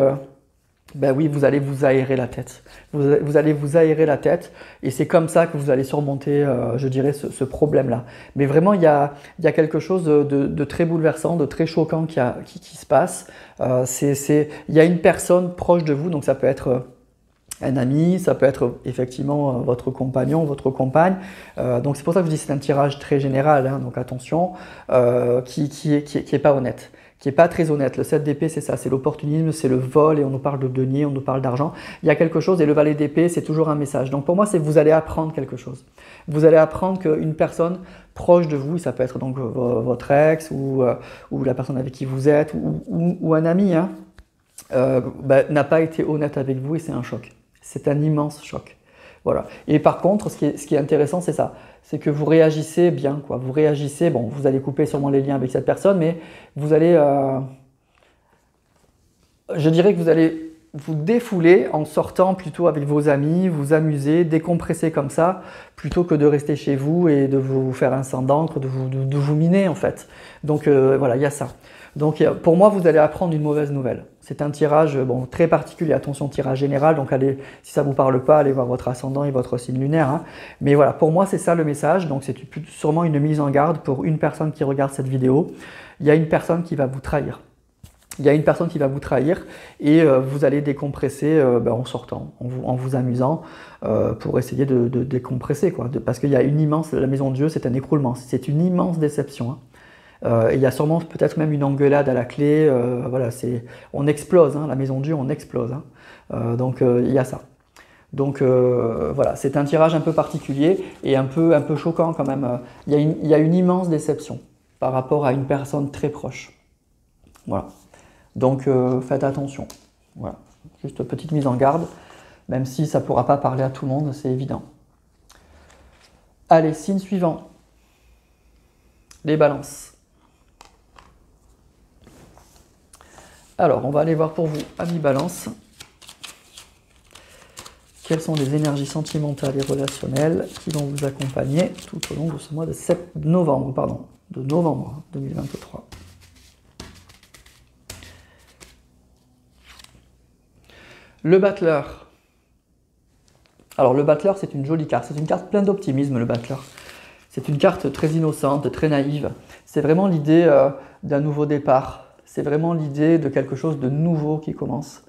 oui, vous allez vous aérer la tête. Vous allez vous aérer la tête et c'est comme ça que vous allez surmonter, je dirais, ce problème-là. Mais vraiment, il y a quelque chose de très bouleversant, de très choquant qui se passe. Il y a une personne proche de vous, donc ça peut être un ami, ça peut être effectivement votre compagnon, votre compagne. Donc c'est pour ça que je dis que c'est un tirage très général, hein, donc attention, qui est pas honnête. Qui n'est pas très honnête. Le 7 d'épée, c'est ça, c'est l'opportunisme, c'est le vol, et on nous parle de denier, on nous parle d'argent. Il y a quelque chose, et le valet d'épée, c'est toujours un message. Donc pour moi, c'est vous allez apprendre quelque chose. Vous allez apprendre qu'une personne proche de vous, ça peut être donc votre ex, ou la personne avec qui vous êtes, ou un ami, hein, n'a pas été honnête avec vous, et c'est un choc. C'est un immense choc. Voilà. Et par contre, ce qui est intéressant, c'est ça. C'est que vous réagissez bien, quoi. Vous réagissez, bon, vous allez couper sûrement les liens avec cette personne, mais vous allez, je dirais que vous allez vous défouler en sortant plutôt avec vos amis, vous amuser, décompresser comme ça, plutôt que de rester chez vous et de vous faire un sang d'encre, de vous miner en fait. Donc voilà, il y a ça. Donc pour moi, vous allez apprendre une mauvaise nouvelle. C'est un tirage très particulier, attention, tirage général, donc allez, si ça ne vous parle pas, allez voir votre ascendant et votre signe lunaire. Hein. Mais voilà, pour moi, c'est ça le message, donc c'est sûrement une mise en garde pour une personne qui regarde cette vidéo. Il y a une personne qui va vous trahir. Il y a une personne qui va vous trahir et vous allez décompresser en sortant, en vous amusant pour essayer de décompresser. Parce qu'il y a une immense, la maison de Dieu, c'est un écroulement, c'est une immense déception. Hein. Et il y a sûrement peut-être même une engueulade à la clé, voilà, on explose, hein, la maison de Dieu, on explose. Hein. Donc il y a ça. Donc voilà, c'est un tirage un peu particulier et un peu choquant quand même. Il y a une immense déception par rapport à une personne très proche. Voilà. Donc faites attention. Voilà. Juste petite mise en garde, même si ça ne pourra pas parler à tout le monde, c'est évident. Allez, signe suivant. Les balances. Alors, on va aller voir pour vous, amis Balance, quelles sont les énergies sentimentales et relationnelles qui vont vous accompagner tout au long de ce mois de novembre 2023. Le battleur. Alors, le battleur, c'est une jolie carte. C'est une carte pleine d'optimisme, le battleur. C'est une carte très innocente, très naïve. C'est vraiment l'idée d'un nouveau départ. C'est vraiment l'idée de quelque chose de nouveau qui commence.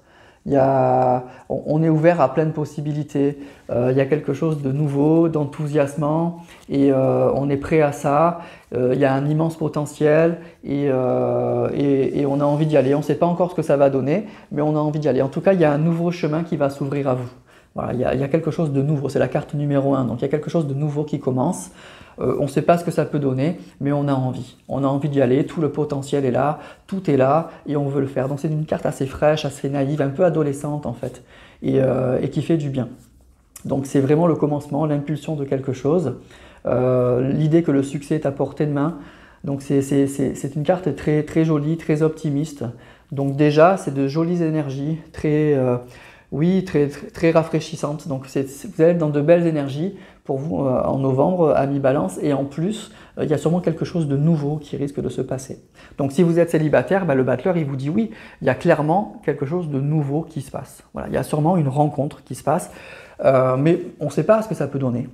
On est ouvert à plein de possibilités. Il y a quelque chose de nouveau, d'enthousiasmant, et on est prêt à ça. Il y a un immense potentiel et on a envie d'y aller. On ne sait pas encore ce que ça va donner, mais on a envie d'y aller. En tout cas, il y a un nouveau chemin qui va s'ouvrir à vous. Voilà, il y a quelque chose de nouveau. C'est la carte numéro 1, donc il y a quelque chose de nouveau qui commence. On ne sait pas ce que ça peut donner, mais on a envie. On a envie d'y aller, tout le potentiel est là, tout est là et on veut le faire. Donc c'est une carte assez fraîche, assez naïve, un peu adolescente en fait, et qui fait du bien. Donc c'est vraiment le commencement, l'impulsion de quelque chose, l'idée que le succès est à portée de main. Donc c'est une carte très, très jolie, très optimiste. Donc déjà, c'est de jolies énergies, très Oui, très rafraîchissante. Donc vous allez être dans de belles énergies pour vous en novembre, ami Balance. Et en plus, il y a sûrement quelque chose de nouveau qui risque de se passer. Donc si vous êtes célibataire, le battleur, il vous dit oui, il y a clairement quelque chose de nouveau qui se passe. Voilà, il y a sûrement une rencontre qui se passe, mais on ne sait pas ce que ça peut donner.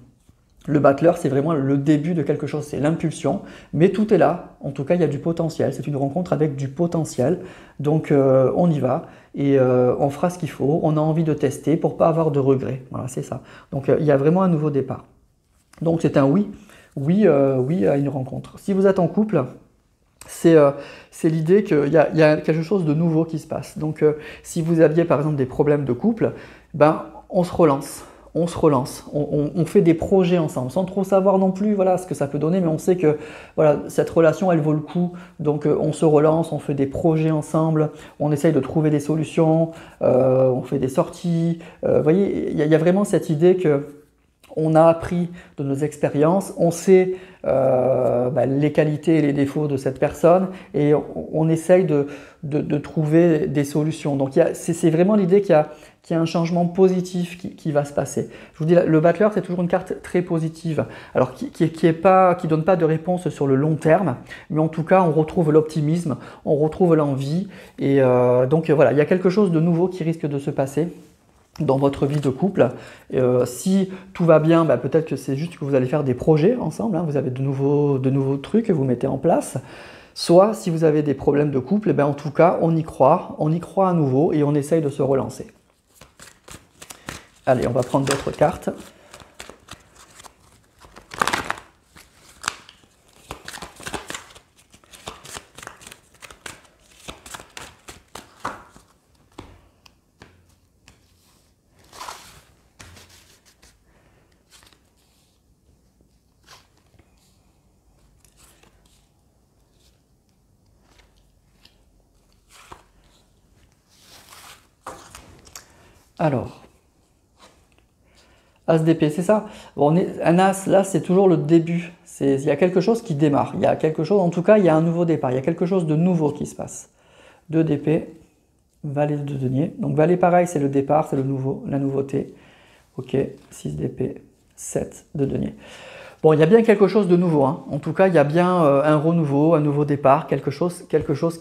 Le battleur, c'est vraiment le début de quelque chose, c'est l'impulsion, mais tout est là. En tout cas, il y a du potentiel. C'est une rencontre avec du potentiel. Donc, on y va et on fera ce qu'il faut. On a envie de tester pour ne pas avoir de regrets. Voilà, c'est ça. Donc, il y a vraiment un nouveau départ. Donc, c'est un oui. Oui, oui à une rencontre. Si vous êtes en couple, c'est l'idée qu'il y a quelque chose de nouveau qui se passe. Donc, si vous aviez par exemple des problèmes de couple, on se relance. On fait des projets ensemble, sans trop savoir non plus voilà, ce que ça peut donner, mais on sait que voilà, cette relation, elle vaut le coup. Donc on se relance, on fait des projets ensemble, on essaye de trouver des solutions, on fait des sorties. Vous voyez, il y a vraiment cette idée que on a appris de nos expériences, on sait les qualités et les défauts de cette personne et on essaye de trouver des solutions. Donc c'est vraiment l'idée qu'il y a un changement positif qui va se passer. Je vous dis, le battleur, c'est toujours une carte très positive, alors qui donne pas de réponse sur le long terme, mais en tout cas, on retrouve l'optimisme, on retrouve l'envie, et donc voilà, il y a quelque chose de nouveau qui risque de se passer dans votre vie de couple. Si tout va bien, peut-être que c'est juste que vous allez faire des projets ensemble, vous avez de nouveaux trucs que vous mettez en place. Soit si vous avez des problèmes de couple, en tout cas, on y croit à nouveau et on essaye de se relancer. Allez, on va prendre d'autres cartes. Alors, As d'épée, c'est ça. Bon, un As, là, c'est toujours le début. Il y a quelque chose qui démarre. Il y a quelque chose, en tout cas, il y a un nouveau départ. Il y a quelque chose de nouveau qui se passe. 2 d'épée, valet de denier. Donc, valet, pareil, c'est le départ, c'est la nouveauté. Ok, 6 d'épée, 7 de denier. Bon, il y a bien quelque chose de nouveau. En tout cas, il y a bien un renouveau, un nouveau départ, quelque chose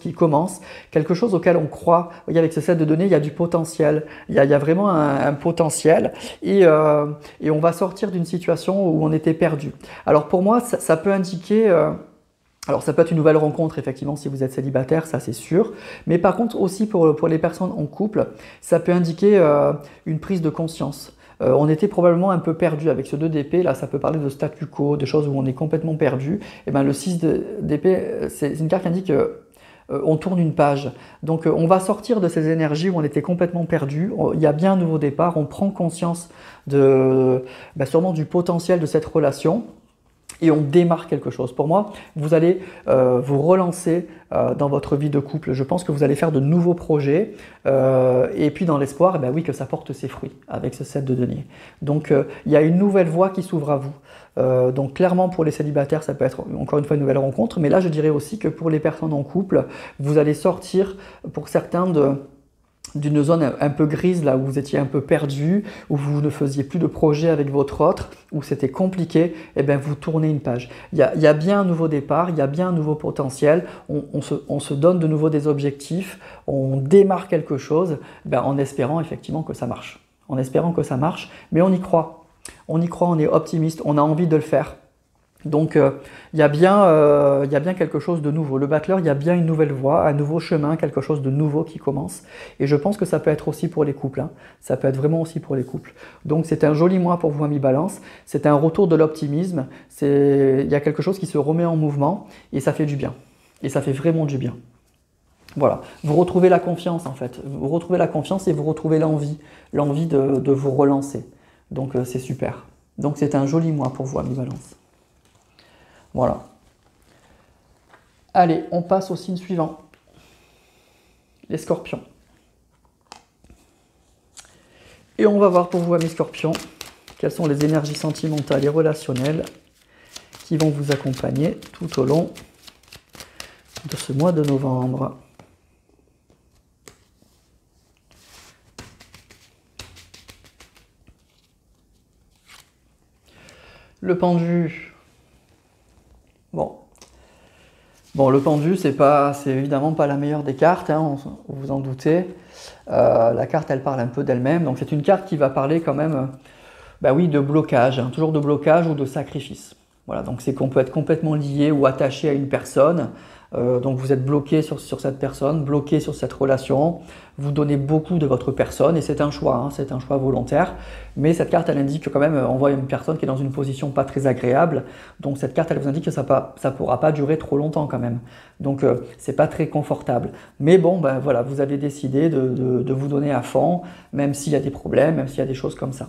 qui commence, quelque chose auquel on croit. Vous voyez, avec ce set de données, il y a du potentiel. Il y a vraiment un potentiel et on va sortir d'une situation où on était perdu. Alors pour moi, ça peut indiquer... alors ça peut être une nouvelle rencontre, effectivement, si vous êtes célibataire, ça c'est sûr. Mais par contre, aussi pour les personnes en couple, ça peut indiquer une prise de conscience. On était probablement un peu perdu avec ce 2 d'épée, là ça peut parler de statu quo, de choses où on est complètement perdu. Et le 6 d'épée, c'est une carte qui indique on tourne une page. Donc on va sortir de ces énergies où on était complètement perdu, il y a bien un nouveau départ, on prend conscience sûrement du potentiel de cette relation. Et on démarre quelque chose. Pour moi, vous allez vous relancer dans votre vie de couple. Je pense que vous allez faire de nouveaux projets et puis dans l'espoir, oui, que ça porte ses fruits avec ce set de denier. Donc, il y a une nouvelle voie qui s'ouvre à vous. Donc, clairement, pour les célibataires, ça peut être encore une fois une nouvelle rencontre. Mais là, je dirais aussi que pour les personnes en couple, vous allez sortir, pour certains, d'une zone un peu grise, là où vous étiez un peu perdu, où vous ne faisiez plus de projet avec votre autre, où c'était compliqué, vous tournez une page. Il y a bien un nouveau départ, il y a bien un nouveau potentiel, on se donne de nouveau des objectifs, on démarre quelque chose, en espérant effectivement que ça marche. En espérant que ça marche, mais on y croit. On y croit, on est optimiste, on a envie de le faire. Donc il y a bien quelque chose de nouveau. Le battleur, il y a bien une nouvelle voie, un nouveau chemin, quelque chose de nouveau qui commence. Et je pense que ça peut être aussi pour les couples. Ça peut être vraiment aussi pour les couples. Donc c'est un joli mois pour vous, amis Balance. C'est un retour de l'optimisme. Il y a quelque chose qui se remet en mouvement et ça fait du bien. Et ça fait vraiment du bien. Voilà. Vous retrouvez la confiance en fait. Vous retrouvez la confiance et vous retrouvez l'envie de vous relancer. Donc c'est super. Donc c'est un joli mois pour vous, amis Balance. Voilà. Allez, on passe au signe suivant. Les scorpions. Et on va voir pour vous, amis scorpions, quelles sont les énergies sentimentales et relationnelles qui vont vous accompagner tout au long de ce mois de novembre. Le pendu. Bon. Bon, le pendu, c'est évidemment pas la meilleure des cartes, hein, vous vous en doutez. La carte, elle parle un peu d'elle-même. Donc, c'est une carte qui va parler quand même, bah oui, de blocage, hein, toujours de blocage ou de sacrifice. Voilà, donc c'est qu'on peut être complètement lié ou attaché à une personne. Donc vous êtes bloqué sur cette personne, bloqué sur cette relation. Vous donnez beaucoup de votre personne et c'est un choix, hein, c'est un choix volontaire. Mais cette carte, elle indique que quand même, on voit une personne qui est dans une position pas très agréable. Donc cette carte, elle vous indique que ça ne pourra pas durer trop longtemps quand même. Donc c'est pas très confortable. Mais bon, ben voilà, vous avez décidé de vous donner à fond, même s'il y a des problèmes, même s'il y a des choses comme ça.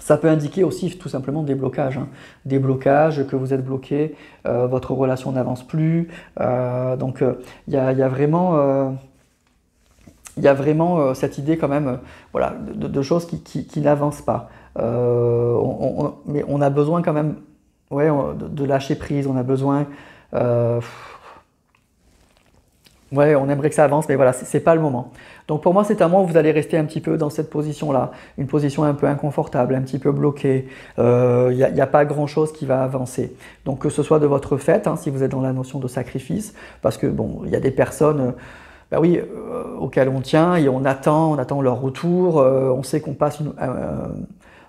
Ça peut indiquer aussi tout simplement des blocages, hein. Des blocages, que vous êtes bloqué, votre relation n'avance plus. Donc il y a vraiment, cette idée quand même voilà, de choses qui n'avancent pas. Mais on a besoin quand même ouais, de lâcher prise, on a besoin... ouais, on aimerait que ça avance, mais voilà, c'est pas le moment. Donc pour moi, c'est un moment où vous allez rester un petit peu dans cette position-là, une position un peu inconfortable, un petit peu bloquée. Il n'y a pas grand-chose qui va avancer. Donc que ce soit de votre fait, hein, si vous êtes dans la notion de sacrifice, parce que bon, il y a des personnes, bah oui, auxquelles on tient et on attend leur retour. On sait qu'on passe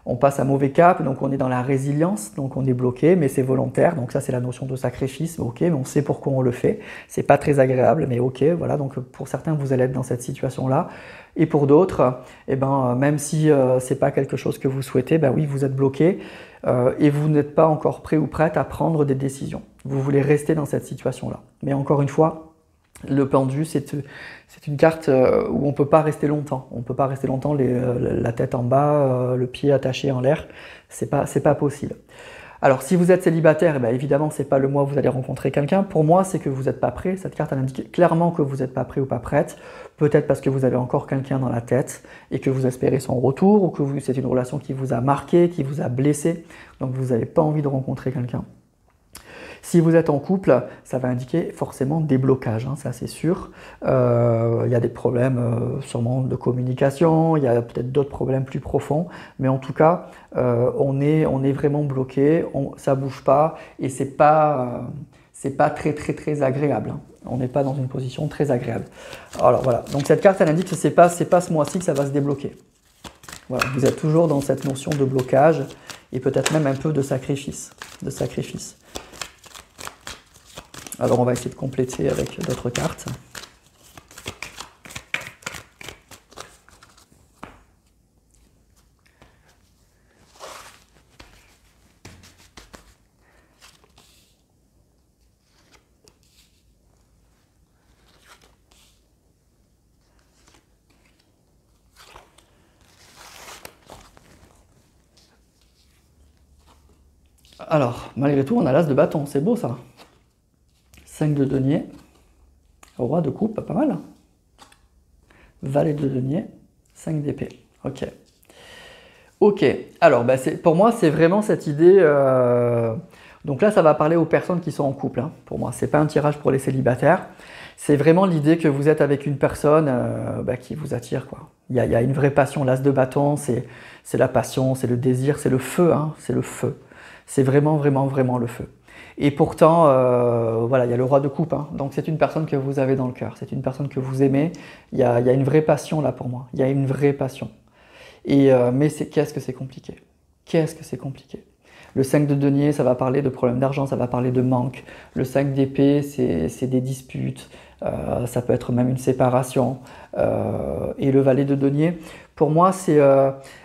on passe un mauvais cap, donc on est dans la résilience, donc on est bloqué, mais c'est volontaire, donc ça c'est la notion de sacrifice, ok, mais on sait pourquoi on le fait, c'est pas très agréable, mais ok, voilà, donc pour certains vous allez être dans cette situation-là, et pour d'autres, eh ben, même si c'est pas quelque chose que vous souhaitez, ben oui, vous êtes bloqué, et vous n'êtes pas encore prêt ou prête à prendre des décisions, vous voulez rester dans cette situation-là, mais encore une fois, le pendu, c'est une carte où on ne peut pas rester longtemps. On ne peut pas rester longtemps la tête en bas, le pied attaché en l'air. C'est pas possible. Alors, si vous êtes célibataire, eh bien, évidemment, ce n'est pas le mois où vous allez rencontrer quelqu'un. Pour moi, c'est que vous n'êtes pas prêt. Cette carte, elle indique clairement que vous n'êtes pas prêt ou pas prête. Peut-être parce que vous avez encore quelqu'un dans la tête et que vous espérez son retour ou que c'est une relation qui vous a marqué, qui vous a blessé. Donc, vous n'avez pas envie de rencontrer quelqu'un. Si vous êtes en couple, ça va indiquer forcément des blocages, hein, ça c'est sûr. Il y a des problèmes sûrement de communication, il y a peut-être d'autres problèmes plus profonds, mais en tout cas, on est vraiment bloqué, ça ne bouge pas et c'est pas très agréable, hein. On n'est pas dans une position très agréable. Alors voilà, donc cette carte elle indique que c'est pas ce mois-ci que ça va se débloquer. Voilà, vous êtes toujours dans cette notion de blocage et peut-être même un peu de sacrifice. Alors on va essayer de compléter avec d'autres cartes. Alors, malgré tout, on a l'as de bâton, c'est beau ça. 5 de denier, roi de coupe, pas mal. Valet de denier, 5 d'épée. Ok. Ok, alors pour moi, c'est vraiment cette idée. Donc là, ça va parler aux personnes qui sont en couple. Hein, pour moi, c'est pas un tirage pour les célibataires. C'est vraiment l'idée que vous êtes avec une personne qui vous attire, quoi. Il y a une vraie passion. L'as de bâton, c'est la passion, c'est le désir, c'est le feu. Hein, c'est le feu. C'est vraiment le feu. Et pourtant, voilà, il y a le roi de coupe, hein. Donc c'est une personne que vous avez dans le cœur, c'est une personne que vous aimez. Il y a une vraie passion là pour moi, il y a une vraie passion. Mais qu'est-ce que c'est compliqué? Qu'est-ce que c'est compliqué? Le 5 de denier, ça va parler de problèmes d'argent, ça va parler de manque. Le 5 d'épée, c'est des disputes, ça peut être même une séparation. Et le valet de denier, pour moi, il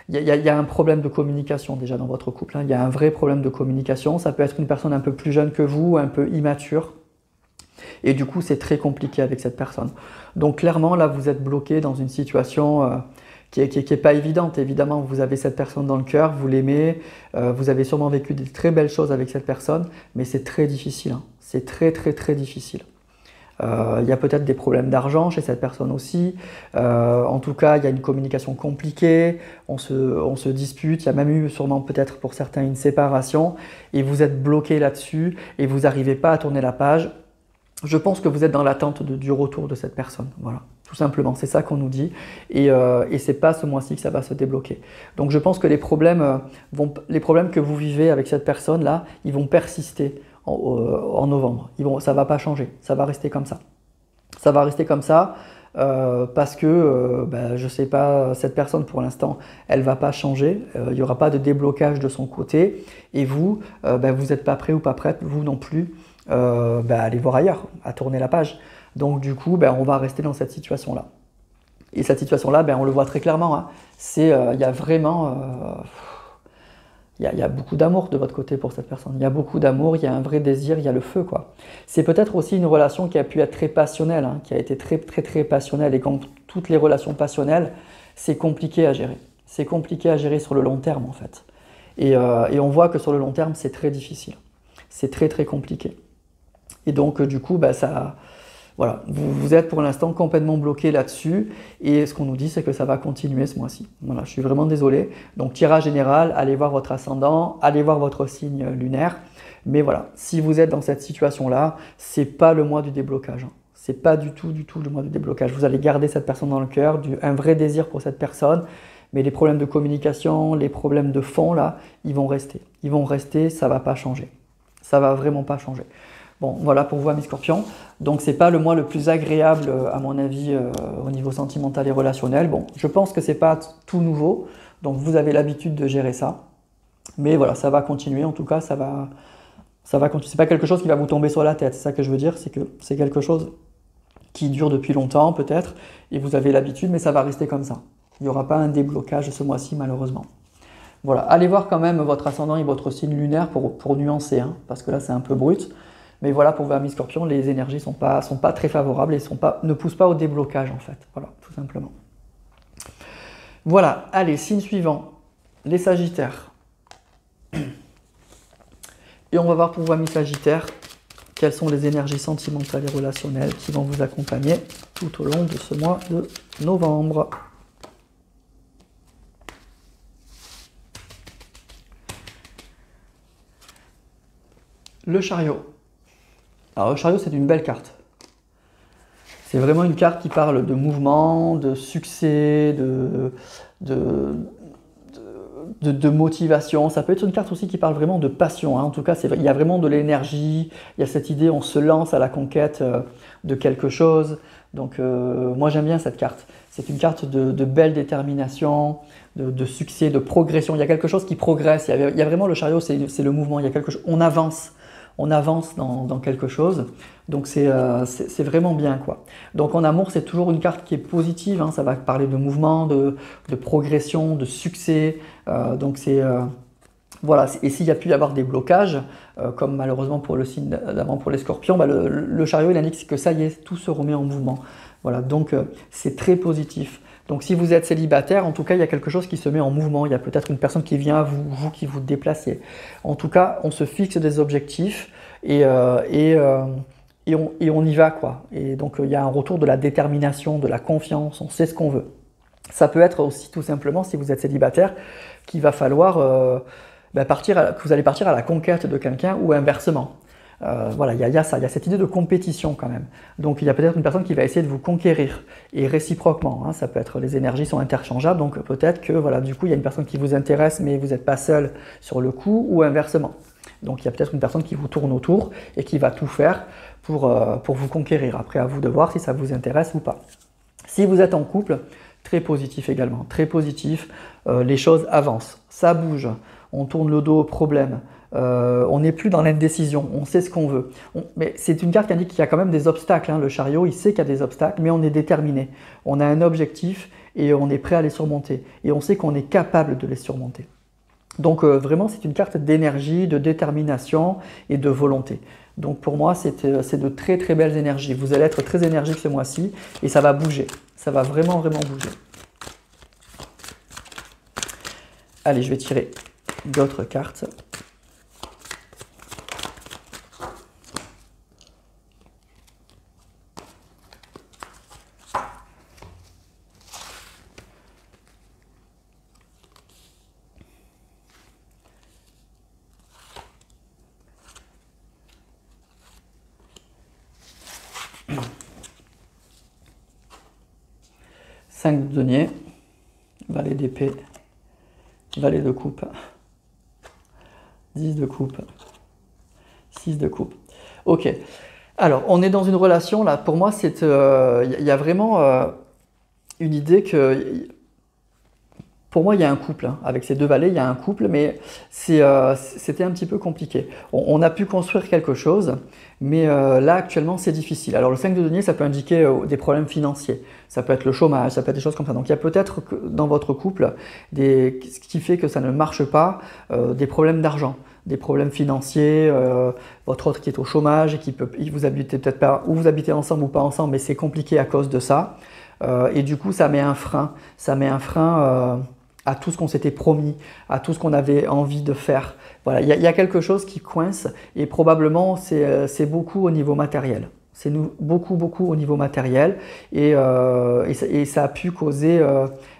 y a un problème de communication déjà dans votre couple, hein. Il y a un vrai problème de communication. Ça peut être une personne un peu plus jeune que vous, un peu immature. Et du coup, c'est très compliqué avec cette personne. Donc clairement, là, vous êtes bloqué dans une situation qui est pas évidente. Évidemment, vous avez cette personne dans le cœur, vous l'aimez, vous avez sûrement vécu des très belles choses avec cette personne, mais c'est très difficile, hein. C'est très difficile. Il y a peut-être des problèmes d'argent chez cette personne aussi. En tout cas, il y a une communication compliquée, on se dispute, il y a même eu sûrement peut-être pour certains une séparation, et vous êtes bloqué là-dessus, et vous n'arrivez pas à tourner la page. Je pense que vous êtes dans l'attente du retour de cette personne. Voilà. Tout simplement, c'est ça qu'on nous dit. Et c'est pas ce mois-ci que ça va se débloquer. Donc je pense que les problèmes que vous vivez avec cette personne-là, ils vont persister en novembre. Ça va pas changer, ça va rester comme ça. Ça va rester comme ça parce que, je sais pas, cette personne pour l'instant, elle va pas changer. Il n'y aura pas de déblocage de son côté. Et vous, vous n'êtes pas prêt ou pas prête, vous non plus, à aller voir ailleurs, à tourner la page. Donc du coup, on va rester dans cette situation-là. Et cette situation-là, on le voit très clairement. Hein. Il y a vraiment, il y a beaucoup d'amour de votre côté pour cette personne. Il y a beaucoup d'amour, il y a un vrai désir, il y a le feu, quoi. C'est peut-être aussi une relation qui a pu être très passionnelle, hein, qui a été très très très passionnelle. Et comme toutes les relations passionnelles, c'est compliqué à gérer. C'est compliqué à gérer sur le long terme, en fait. Et on voit que sur le long terme, c'est très difficile. C'est très très compliqué. Et donc, du coup, voilà, vous êtes pour l'instant complètement bloqué là-dessus. Et ce qu'on nous dit, c'est que ça va continuer ce mois-ci. Voilà, je suis vraiment désolé. Donc, tirage général, allez voir votre ascendant, allez voir votre signe lunaire. Mais voilà, si vous êtes dans cette situation-là, c'est pas le mois du déblocage. Hein. C'est pas du tout le mois du déblocage. Vous allez garder cette personne dans le cœur, un vrai désir pour cette personne. Mais les problèmes de communication, les problèmes de fond, là, ils vont rester. Ils vont rester, ça va pas changer. Ça va vraiment pas changer. Bon, voilà pour vous, amis Scorpions. Donc, c'est pas le mois le plus agréable, à mon avis, au niveau sentimental et relationnel. Bon, je pense que c'est pas tout nouveau. Donc, vous avez l'habitude de gérer ça. Mais voilà, ça va continuer. En tout cas, ça va continuer. C'est pas quelque chose qui va vous tomber sur la tête. C'est ça que je veux dire. C'est que c'est quelque chose qui dure depuis longtemps, peut-être. Et vous avez l'habitude, mais ça va rester comme ça. Il n'y aura pas un déblocage ce mois-ci, malheureusement. Voilà. Allez voir quand même votre ascendant et votre signe lunaire pour nuancer, hein, parce que là, c'est un peu brut. Mais voilà, pour vous, amis Scorpions, les énergies sont pas très favorables et ne poussent pas au déblocage, en fait. Voilà, tout simplement. Voilà, allez, signe suivant, les Sagittaires. Et on va voir pour vous, amis Sagittaires, quelles sont les énergies sentimentales et relationnelles qui vont vous accompagner tout au long de ce mois de novembre. Le Chariot. Alors le Chariot, c'est une belle carte. C'est vraiment une carte qui parle de mouvement, de succès, de motivation. Ça peut être une carte aussi qui parle vraiment de passion. Hein. En tout cas, il y a vraiment de l'énergie. Il y a cette idée, on se lance à la conquête de quelque chose. Donc moi, j'aime bien cette carte. C'est une carte de belle détermination, de succès, de progression. Il y a quelque chose qui progresse. Il y a vraiment le Chariot, c'est le mouvement. Il y a quelque chose. On avance dans quelque chose, donc c'est vraiment bien, quoi. Donc en amour, c'est toujours une carte qui est positive, hein. Ça va parler de mouvement, de progression, de succès, donc voilà. Et s'il y a pu y avoir des blocages, comme malheureusement pour le signe d'avant pour les Scorpions, le Chariot il indique que ça y est, tout se remet en mouvement. Voilà, donc c'est très positif. Donc si vous êtes célibataire, en tout cas, il y a quelque chose qui se met en mouvement. Il y a peut-être une personne qui vient à vous, vous qui vous déplacez. En tout cas, on se fixe des objectifs et on y va, quoi. Et donc, il y a un retour de la détermination, de la confiance, on sait ce qu'on veut. Ça peut être aussi tout simplement, si vous êtes célibataire, qu'il va falloir que vous allez partir à la conquête de quelqu'un ou inversement. Voilà, il y a ça, il y a cette idée de compétition quand même. Donc il y a peut-être une personne qui va essayer de vous conquérir et réciproquement. Hein, ça peut être, les énergies sont interchangeables, donc peut-être que voilà, du coup il y a une personne qui vous intéresse mais vous n'êtes pas seul sur le coup ou inversement. Donc il y a peut-être une personne qui vous tourne autour et qui va tout faire pour vous conquérir. Après à vous de voir si ça vous intéresse ou pas. Si vous êtes en couple, très positif également, très positif, les choses avancent, ça bouge, on tourne le dos aux problèmes. On n'est plus dans l'indécision, on sait ce qu'on veut. Mais c'est une carte qui indique qu'il y a quand même des obstacles. Hein. Le Chariot, il sait qu'il y a des obstacles, mais on est déterminé. On a un objectif et on est prêt à les surmonter. Et on sait qu'on est capable de les surmonter. Donc vraiment, c'est une carte d'énergie, de détermination et de volonté. Donc pour moi, c'est de très très belles énergies. Vous allez être très énergique ce mois-ci et ça va bouger. Ça va vraiment vraiment bouger. Allez, je vais tirer d'autres cartes. 5 de denier, valet d'épée, valet de coupe, 10 de coupe, 6 de coupe. Ok, alors on est dans une relation là, pour moi il y a vraiment une idée que, pour moi il y a un couple, hein. Avec ces deux valets il y a un couple, mais c'était un petit peu compliqué. On a pu construire quelque chose, mais là actuellement c'est difficile. Alors le 5 de denier ça peut indiquer des problèmes financiers, ça peut être le chômage, ça peut être des choses comme ça. Donc il y a peut-être dans votre couple ce qui fait que ça ne marche pas, des problèmes d'argent, des problèmes financiers, votre autre qui est au chômage et vous habitez peut-être pas, ou vous habitez ensemble ou pas ensemble, mais c'est compliqué à cause de ça. Et du coup ça met un frein, à tout ce qu'on s'était promis, à tout ce qu'on avait envie de faire. Voilà, il y a quelque chose qui coince et probablement c'est beaucoup au niveau matériel. C'est beaucoup au niveau matériel et ça a pu causer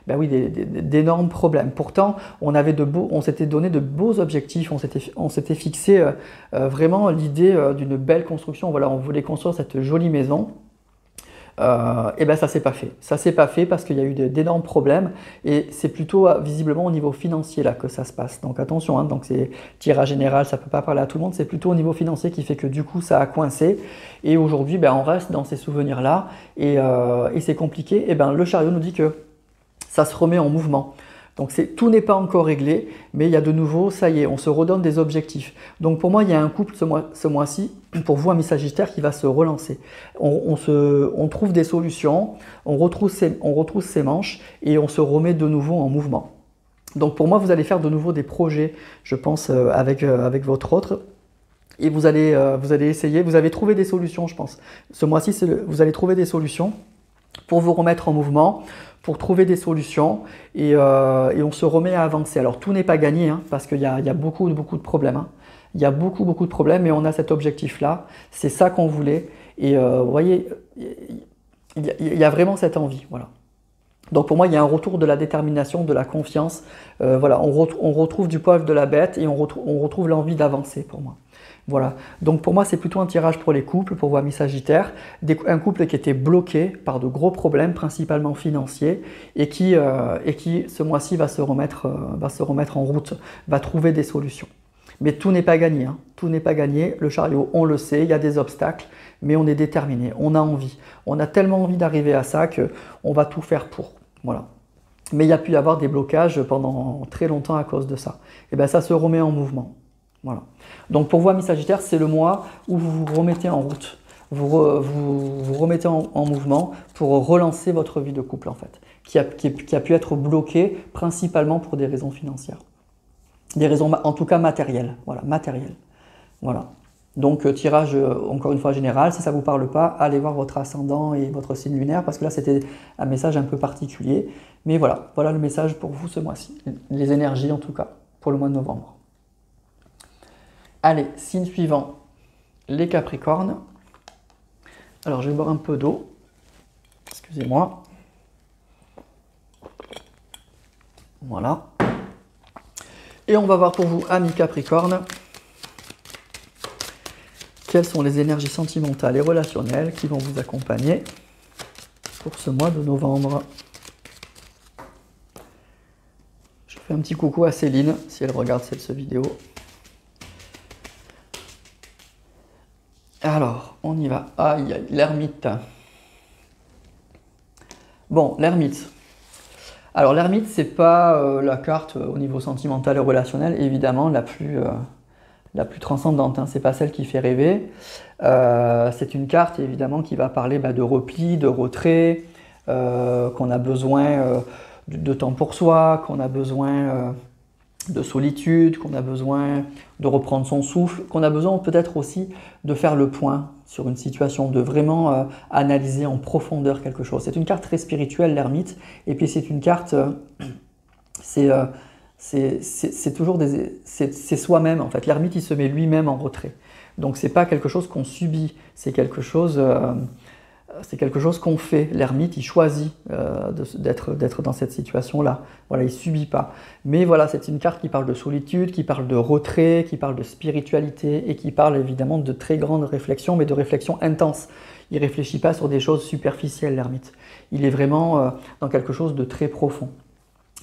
ben oui, d'énormes problèmes. Pourtant, on s'était donné de beaux objectifs, on s'était fixé vraiment l'idée d'une belle construction. Voilà, on voulait construire cette jolie maison. Et ben ça s'est pas fait. Ça s'est pas fait parce qu'il y a eu d'énormes problèmes et c'est plutôt visiblement au niveau financier là que ça se passe. Donc attention, hein, donc c'est tirage général, ça peut pas parler à tout le monde, c'est plutôt au niveau financier qui fait que du coup ça a coincé et aujourd'hui ben, on reste dans ces souvenirs là et c'est compliqué. Et ben le chariot nous dit que ça se remet en mouvement. Donc tout n'est pas encore réglé, mais il y a de nouveau, ça y est, on se redonne des objectifs. Donc pour moi, il y a un couple ce mois-ci, pour vous, un Sagittaire, qui va se relancer. On trouve des solutions, on retrousse ses manches et on se remet de nouveau en mouvement. Donc pour moi, vous allez faire de nouveau des projets, je pense, avec votre autre. Et vous allez essayer, vous avez trouvé des solutions, je pense. Ce mois-ci, vous allez trouver des solutions pour vous remettre en mouvement, pour trouver des solutions et on se remet à avancer. Alors tout n'est pas gagné hein, parce qu'il y a beaucoup de problèmes. Hein. Il y a beaucoup de problèmes mais on a cet objectif-là, c'est ça qu'on voulait et vous voyez, il y a vraiment cette envie. Voilà. Donc pour moi, il y a un retour de la détermination, de la confiance. Voilà, on retrouve du poil de la bête et on retrouve l'envie d'avancer pour moi. Voilà, donc pour moi c'est plutôt un tirage pour les couples, pour vos amis Sagittaires, un couple qui était bloqué par de gros problèmes, principalement financiers, et qui ce mois-ci va se remettre en route, va trouver des solutions. Mais tout n'est pas gagné, hein. Tout n'est pas gagné, le chariot on le sait, il y a des obstacles, mais on est déterminé, on a envie. On a tellement envie d'arriver à ça qu'on va tout faire pour, voilà. Mais il y a pu y avoir des blocages pendant très longtemps à cause de ça. Et bien ça se remet en mouvement. Voilà. Donc pour vous, amis Sagittaires, c'est le mois où vous vous remettez en route, vous remettez en mouvement pour relancer votre vie de couple en fait, qui a pu être bloquée principalement pour des raisons financières, des raisons en tout cas matérielles. Voilà, matérielles. Voilà. Donc tirage encore une fois général. Si ça ne vous parle pas, allez voir votre ascendant et votre signe lunaire parce que là c'était un message un peu particulier. Mais voilà, voilà le message pour vous ce mois-ci, les énergies en tout cas pour le mois de novembre. Allez, signe suivant, les Capricornes. Alors, je vais boire un peu d'eau. Excusez-moi. Voilà. Et on va voir pour vous, amis Capricornes, quelles sont les énergies sentimentales et relationnelles qui vont vous accompagner pour ce mois de novembre. Je fais un petit coucou à Céline, si elle regarde cette vidéo. Alors, on y va. Aïe, l'ermite. Bon, l'ermite. Alors, l'ermite, c'est pas la carte au niveau sentimental et relationnel, évidemment, la plus transcendante. Hein. C'est pas celle qui fait rêver. C'est une carte, évidemment, qui va parler de repli, de retrait, qu'on a besoin de temps pour soi, qu'on a besoin de solitude, qu'on a besoin de reprendre son souffle, qu'on a besoin peut-être aussi de faire le point sur une situation, de vraiment analyser en profondeur quelque chose. C'est une carte très spirituelle, l'ermite, et puis c'est une carte, c'est toujours c'est soi-même en fait. L'ermite, il se met lui-même en retrait. Donc c'est pas quelque chose qu'on subit, c'est quelque chose qu'on fait. L'ermite, il choisit d'être dans cette situation-là. Voilà, il ne subit pas. Mais voilà, c'est une carte qui parle de solitude, qui parle de retrait, qui parle de spiritualité et qui parle évidemment de très grandes réflexions, mais de réflexions intenses. Il réfléchit pas sur des choses superficielles, l'ermite. Il est vraiment dans quelque chose de très profond.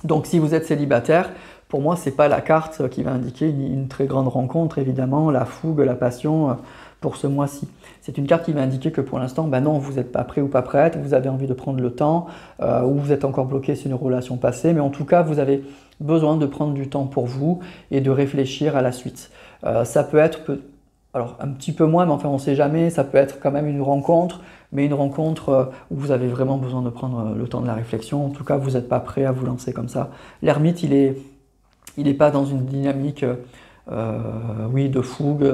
Donc si vous êtes célibataire, pour moi, ce n'est pas la carte qui va indiquer une très grande rencontre, évidemment, la fougue, la passion pour ce mois-ci. C'est une carte qui va indiquer que pour l'instant, ben non, vous n'êtes pas prêt ou pas prête, vous avez envie de prendre le temps, ou vous êtes encore bloqué sur une relation passée, mais en tout cas, vous avez besoin de prendre du temps pour vous et de réfléchir à la suite. Ça peut être, alors un petit peu moins, mais enfin on ne sait jamais, ça peut être quand même une rencontre, mais une rencontre où vous avez vraiment besoin de prendre le temps de la réflexion. En tout cas, vous n'êtes pas prêt à vous lancer comme ça. L'ermite, il n'est pas dans une dynamique oui, de fougue,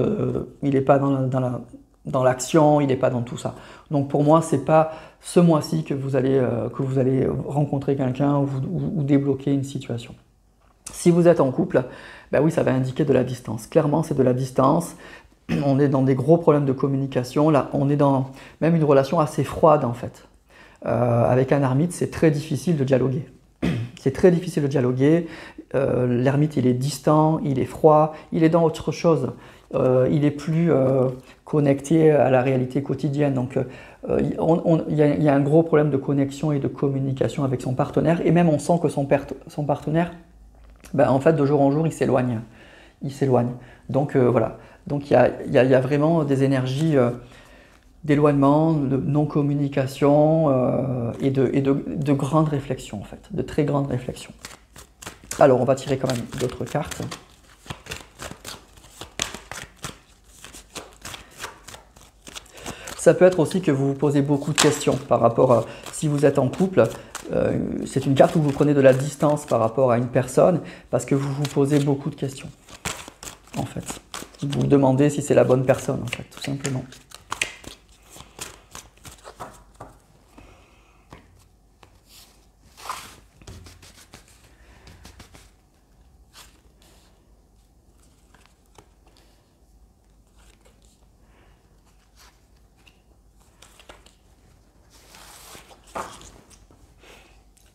il n'est pas dans l'action, il n'est pas dans tout ça. Donc pour moi, ce n'est pas ce mois-ci que vous allez rencontrer quelqu'un ou débloquer une situation. Si vous êtes en couple, ben oui, ça va indiquer de la distance. Clairement, c'est de la distance. On est dans des gros problèmes de communication. Là, on est dans même une relation assez froide en fait. Avec un ermite, c'est très difficile de dialoguer. C'est très difficile de dialoguer. L'ermite, il est distant, il est froid, il est dans autre chose. Il est plus connecté à la réalité quotidienne. Donc, il y a un gros problème de connexion et de communication avec son partenaire. Et même, on sent que son partenaire, ben, en fait, de jour en jour, il s'éloigne. Il s'éloigne. Donc, voilà. Donc, il y a vraiment des énergies d'éloignement, de non-communication et de grandes réflexions, en fait. De très grandes réflexions. Alors, on va tirer quand même d'autres cartes. Ça peut être aussi que vous vous posez beaucoup de questions par rapport à si vous êtes en couple. C'est une carte où vous prenez de la distance par rapport à une personne parce que vous vous posez beaucoup de questions, en fait. Vous vous demandez si c'est la bonne personne, en fait, tout simplement.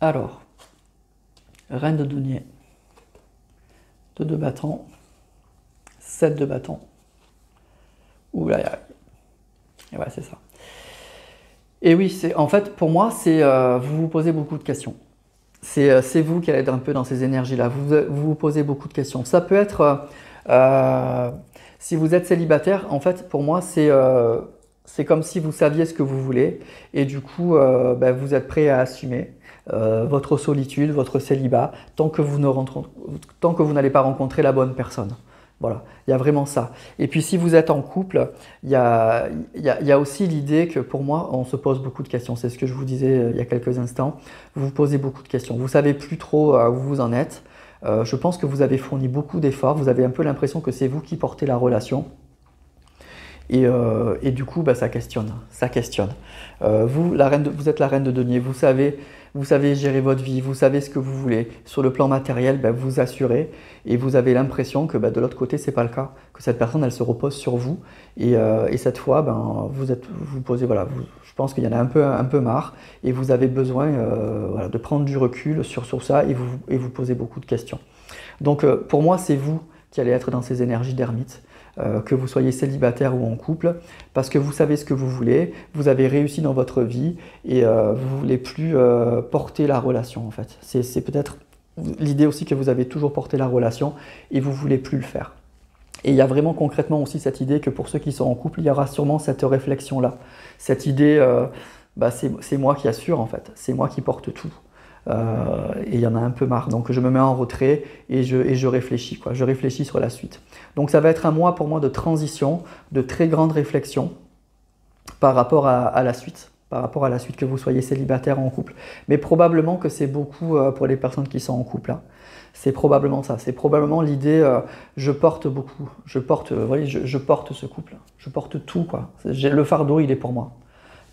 Alors, reine de denier, 2 de bâton, 7 de bâton. Ouh là, et ouais, c'est ça. Et oui, en fait, pour moi, vous vous posez beaucoup de questions. C'est vous qui allez être un peu dans ces énergies-là. Vous vous posez beaucoup de questions. Ça peut être, si vous êtes célibataire, en fait, pour moi, c'est comme si vous saviez ce que vous voulez. Et du coup, ben, vous êtes prêt à assumer votre solitude, votre célibat, tant que vous n'allez pas rencontrer la bonne personne. Voilà, il y a vraiment ça. Et puis si vous êtes en couple, il y a aussi l'idée que pour moi, on se pose beaucoup de questions. C'est ce que je vous disais il y a quelques instants. Vous vous posez beaucoup de questions. Vous ne savez plus trop où vous en êtes. Je pense que vous avez fourni beaucoup d'efforts. Vous avez un peu l'impression que c'est vous qui portez la relation. Et du coup, bah, ça questionne. Ça questionne. Vous êtes la reine de denier. Vous savez gérer votre vie. Vous savez ce que vous voulez. Sur le plan matériel, bah, vous assurez. Et vous avez l'impression que bah, de l'autre côté, c'est pas le cas. Que cette personne, elle se repose sur vous. Et cette fois, ben, vous posez, voilà, je pense qu'il y en a un peu marre. Et vous avez besoin voilà, de prendre du recul sur ça. Et vous posez beaucoup de questions. Donc, pour moi, c'est vous qui allez être dans ces énergies d'ermite. Que vous soyez célibataire ou en couple, parce que vous savez ce que vous voulez, vous avez réussi dans votre vie et vous ne voulez plus porter la relation en fait. C'est peut-être l'idée aussi que vous avez toujours porté la relation et vous ne voulez plus le faire. Et il y a vraiment concrètement aussi cette idée que pour ceux qui sont en couple, il y aura sûrement cette réflexion-là. Cette idée, bah, c'est moi qui assure en fait, c'est moi qui porte tout. Et il y en a un peu marre, donc je me mets en retrait et je réfléchis, quoi. Je réfléchis sur la suite. Donc ça va être un mois pour moi de transition, de très grande réflexion par rapport à la suite, que vous soyez célibataire ou en couple. Mais probablement que c'est beaucoup pour les personnes qui sont en couple, hein. C'est probablement ça, c'est probablement l'idée, je porte beaucoup, je porte ce couple, je porte tout, quoi. Le fardeau, il est pour moi.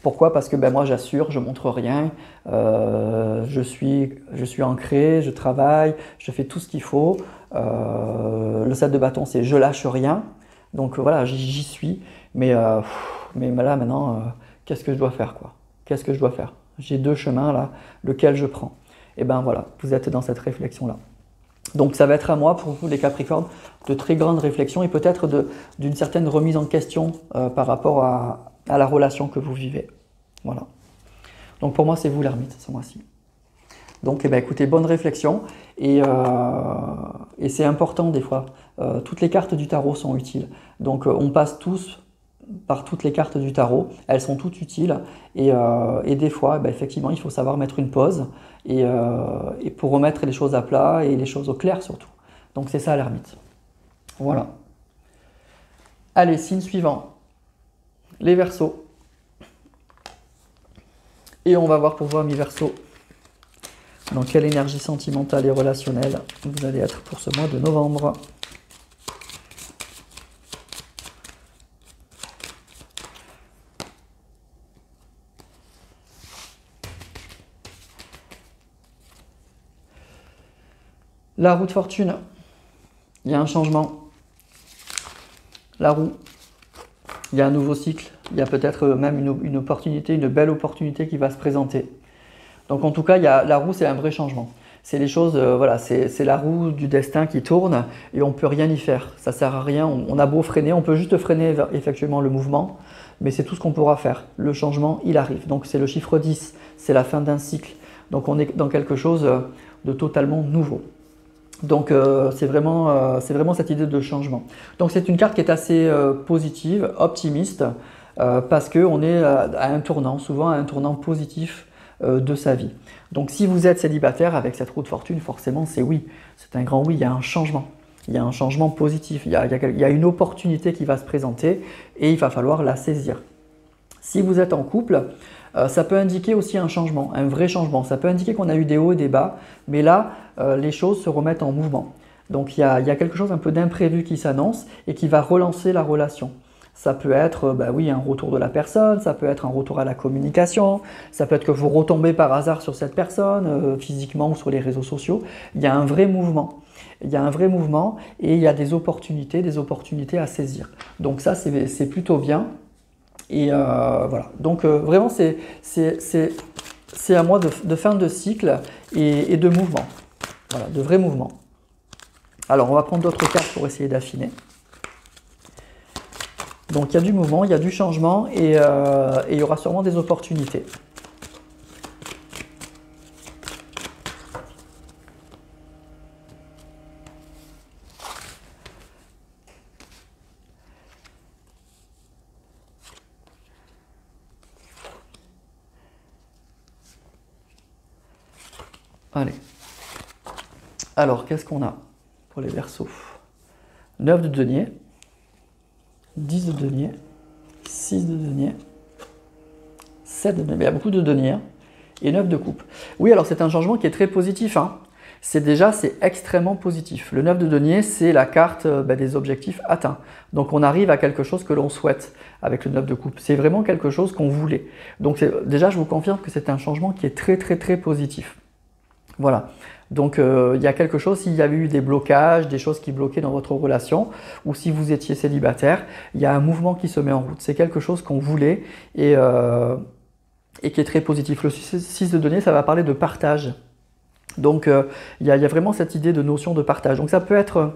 Pourquoi? Parce que ben, moi j'assure, je montre rien, je suis ancré, je travaille, je fais tout ce qu'il faut. Le 7 de bâton, c'est je lâche rien. Donc voilà, j'y suis. Mais là maintenant, qu'est-ce que je dois faire, quoi? Qu'est-ce que je dois faire? J'ai 2 chemins là, lequel je prends? Et ben voilà, vous êtes dans cette réflexion-là. Donc ça va être à moi, pour vous les Capricornes, de très grandes réflexions et peut-être d'une certaine remise en question par rapport à la relation que vous vivez. Voilà. Donc pour moi, c'est vous l'ermite ce mois-ci. Donc eh ben, écoutez, bonne réflexion. Et c'est important des fois. Toutes les cartes du tarot sont utiles. Donc on passe tous par toutes les cartes du tarot. Elles sont toutes utiles. Et des fois, eh ben, effectivement, il faut savoir mettre une pause. Et pour remettre les choses à plat et les choses au clair surtout. Donc c'est ça l'ermite. Voilà. Allez, signe suivant. Les Verseaux. Et on va voir pour vous, amis Verseaux, dans quelle énergie sentimentale et relationnelle vous allez être pour ce mois de novembre. La roue de fortune, il y a un changement. La roue, il y a un nouveau cycle, il y a peut-être même une opportunité, une belle opportunité qui va se présenter. Donc en tout cas, la roue, c'est un vrai changement. C'est les choses, voilà, c'est la roue du destin qui tourne et on ne peut rien y faire. Ça ne sert à rien, on a beau freiner, on peut juste freiner effectivement le mouvement, mais c'est tout ce qu'on pourra faire. Le changement, il arrive. Donc c'est le chiffre 10, c'est la fin d'un cycle. Donc on est dans quelque chose de totalement nouveau. Donc c'est vraiment cette idée de changement. Donc c'est une carte qui est assez positive, optimiste, parce qu'on est à un tournant, souvent à un tournant positif de sa vie. Donc si vous êtes célibataire avec cette roue de fortune, forcément c'est oui, c'est un grand oui, il y a un changement. Il y a un changement positif, il y a une opportunité qui va se présenter et il va falloir la saisir. Si vous êtes en couple, ça peut indiquer aussi un changement, un vrai changement. Ça peut indiquer qu'on a eu des hauts et des bas, mais là, les choses se remettent en mouvement. Donc il y a quelque chose un peu d'imprévu qui s'annonce et qui va relancer la relation. Ça peut être oui, un retour de la personne, ça peut être un retour à la communication, ça peut être que vous retombez par hasard sur cette personne, physiquement ou sur les réseaux sociaux. Il y a un vrai mouvement. Il y a un vrai mouvement et il y a des opportunités à saisir. Donc ça, c'est plutôt bien. Et voilà. Donc vraiment, c'est un mois de fin de cycle et de mouvement. Voilà, de vrai mouvement. Alors, on va prendre d'autres cartes pour essayer d'affiner. Donc il y a du mouvement, il y a du changement et il y aura sûrement des opportunités. Allez. Alors, qu'est-ce qu'on a pour les Verseaux? 9 de denier. 10 de denier, 6 de denier, 7 de denier, il y a beaucoup de denier, et 9 de coupe. Oui, alors c'est un changement qui est très positif. Hein. C'est extrêmement positif. Le 9 de denier, c'est la carte des objectifs atteints. Donc on arrive à quelque chose que l'on souhaite avec le 9 de coupe. C'est vraiment quelque chose qu'on voulait. Donc déjà, je vous confirme que c'est un changement qui est très très très positif. Voilà. Donc il y a quelque chose, s'il y avait eu des blocages, des choses qui bloquaient dans votre relation, ou si vous étiez célibataire, il y a un mouvement qui se met en route. C'est quelque chose qu'on voulait et qui est très positif. Le 6 de denier, ça va parler de partage. Donc il y a vraiment cette idée de notion de partage. Donc ça peut être,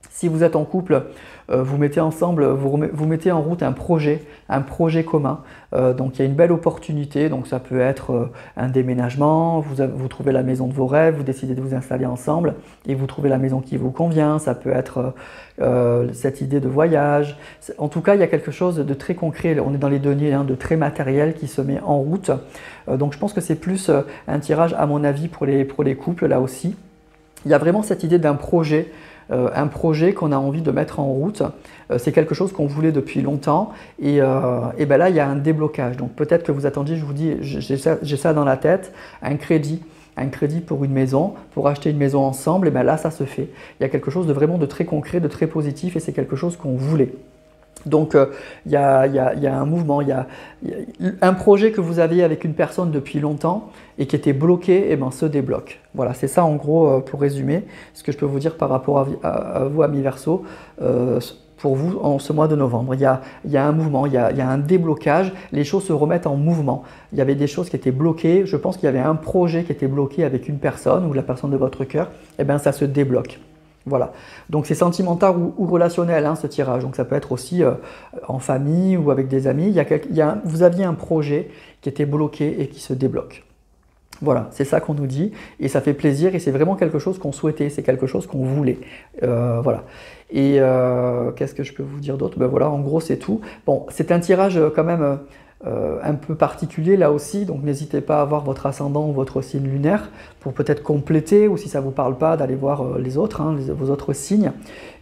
si vous êtes en couple, vous mettez ensemble, vous mettez en route un projet commun. Donc il y a une belle opportunité, donc ça peut être un déménagement, vous trouvez la maison de vos rêves, vous décidez de vous installer ensemble et vous trouvez la maison qui vous convient, ça peut être cette idée de voyage. En tout cas, il y a quelque chose de très concret, on est dans les deniers, de très matériel qui se met en route. Donc je pense que c'est plus un tirage à mon avis pour les couples là aussi. Il y a vraiment cette idée d'un projet. Un projet qu'on a envie de mettre en route, c'est quelque chose qu'on voulait depuis longtemps et ben là il y a un déblocage. Donc peut-être que vous attendiez, je vous dis, j'ai ça dans la tête, un crédit pour une maison, pour acheter une maison ensemble, et ben là ça se fait. Il y a quelque chose de vraiment de très concret, de très positif et c'est quelque chose qu'on voulait. Donc il y a un mouvement, il y a un projet que vous aviez avec une personne depuis longtemps et qui était bloqué, et ben se débloque. Voilà, c'est ça en gros pour résumer ce que je peux vous dire par rapport à vous, amis Verseaux, pour vous en ce mois de novembre. Il y a un mouvement, il y a un déblocage, les choses se remettent en mouvement. Il y avait des choses qui étaient bloquées, je pense qu'il y avait un projet qui était bloqué avec une personne ou la personne de votre cœur, et bien ça se débloque. Voilà, donc c'est sentimental ou relationnel hein, ce tirage, donc ça peut être aussi en famille ou avec des amis. Vous aviez un projet qui était bloqué et qui se débloque. Voilà, c'est ça qu'on nous dit et ça fait plaisir et c'est vraiment quelque chose qu'on souhaitait, c'est quelque chose qu'on voulait. Voilà. Et qu'est-ce que je peux vous dire d'autre? Ben voilà, en gros c'est tout. Bon, c'est un tirage quand même un peu particulier là aussi, donc n'hésitez pas à voir votre ascendant ou votre signe lunaire pour peut-être compléter ou si ça ne vous parle pas d'aller voir les autres, hein, vos autres signes.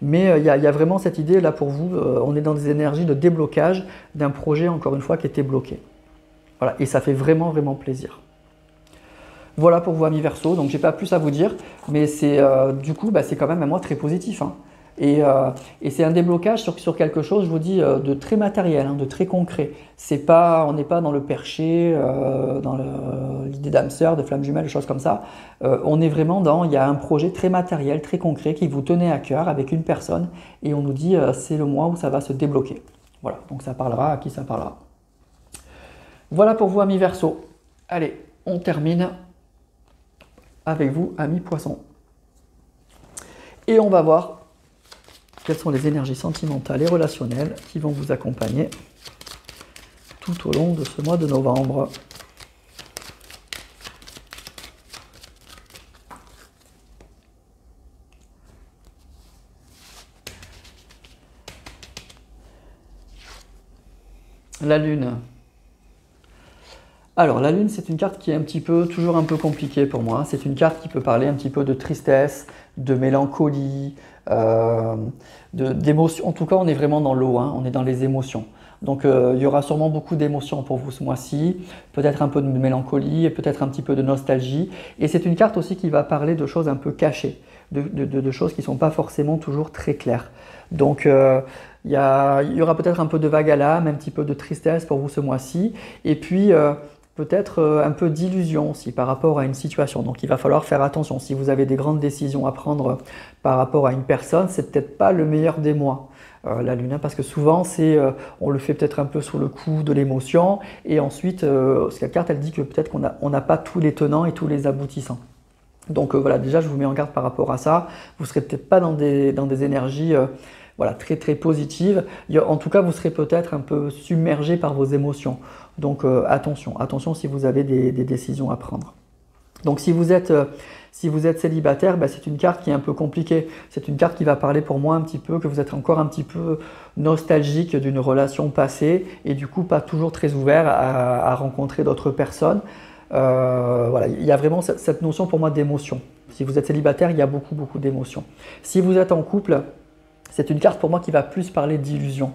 Mais il y a vraiment cette idée là pour vous, on est dans des énergies de déblocage d'un projet encore une fois qui était bloqué. Voilà, et ça fait vraiment vraiment plaisir. Voilà pour vous amis Verseau, donc j'ai pas plus à vous dire, mais c'est du coup c'est quand même un mois très positif. Hein. Et c'est un déblocage sur quelque chose, je vous dis, de très matériel, hein, de très concret. On n'est pas dans le perché, dans l'idée d'âme sœur, de flamme jumelle, des choses comme ça. On est vraiment il y a un projet très matériel, très concret qui vous tenait à cœur avec une personne et on nous dit c'est le mois où ça va se débloquer. Voilà, donc ça parlera à qui ça parlera. Voilà pour vous amis Verseau. Allez, on termine avec vous, amis Poissons. Et on va voir quelles sont les énergies sentimentales et relationnelles qui vont vous accompagner tout au long de ce mois de novembre. La Lune. Alors la Lune, c'est une carte qui est toujours un peu compliquée pour moi. C'est une carte qui peut parler un petit peu de tristesse, de mélancolie, d'émotion. En tout cas, on est vraiment dans l'eau, hein, on est dans les émotions. Donc il y aura sûrement beaucoup d'émotions pour vous ce mois-ci, peut-être un peu de mélancolie et peut-être un petit peu de nostalgie. Et c'est une carte aussi qui va parler de choses un peu cachées, de choses qui ne sont pas forcément toujours très claires. Donc il y aura peut-être un peu de vague à l'âme, un petit peu de tristesse pour vous ce mois-ci. Et puis peut-être un peu d'illusion aussi par rapport à une situation. Donc il va falloir faire attention. Si vous avez des grandes décisions à prendre par rapport à une personne, c'est peut-être pas le meilleur des mois. La Lune, hein, parce que souvent on le fait peut-être un peu sur le coup de l'émotion et ensuite cette carte elle dit que peut-être qu'on n'a pas tous les tenants et tous les aboutissants. Donc voilà, déjà je vous mets en garde par rapport à ça. Vous ne serez peut-être pas dans des énergies voilà, très très positives. En tout cas, vous serez peut-être un peu submergé par vos émotions. Donc attention si vous avez des décisions à prendre. Donc si vous êtes célibataire, c'est une carte qui est un peu compliquée. C'est une carte qui va parler pour moi un petit peu que vous êtes encore un petit peu nostalgique d'une relation passée et du coup pas toujours très ouvert à rencontrer d'autres personnes. Voilà, il y a vraiment cette notion pour moi d'émotion. Si vous êtes célibataire, il y a beaucoup d'émotions. Si vous êtes en couple, c'est une carte pour moi qui va plus parler d'illusion.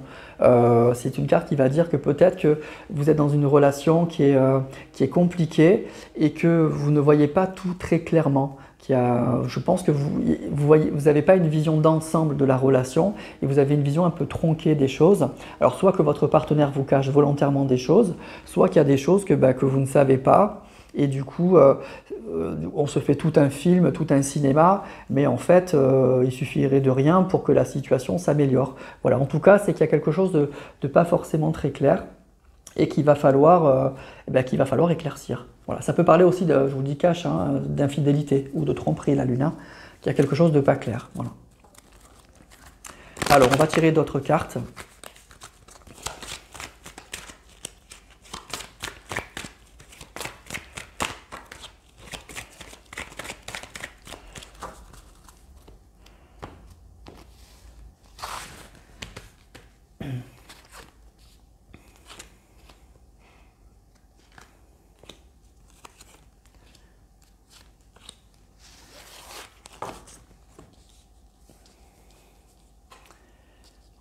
C'est une carte qui va dire que peut-être que vous êtes dans une relation qui est compliquée et que vous ne voyez pas tout très clairement. Je pense que vous n'avez pas une vision d'ensemble de la relation et vous avez une vision un peu tronquée des choses. Alors soit que votre partenaire vous cache volontairement des choses, soit qu'il y a des choses que vous ne savez pas. Et du coup, on se fait tout un film, tout un cinéma, mais en fait, il suffirait de rien pour que la situation s'améliore. Voilà, en tout cas, c'est qu'il y a quelque chose de pas forcément très clair et qu'il va falloir éclaircir. Voilà, ça peut parler aussi, je vous dis cash, hein, d'infidélité ou de tromperie, la Lune, hein, qu'il y a quelque chose de pas clair. Voilà. Alors, on va tirer d'autres cartes.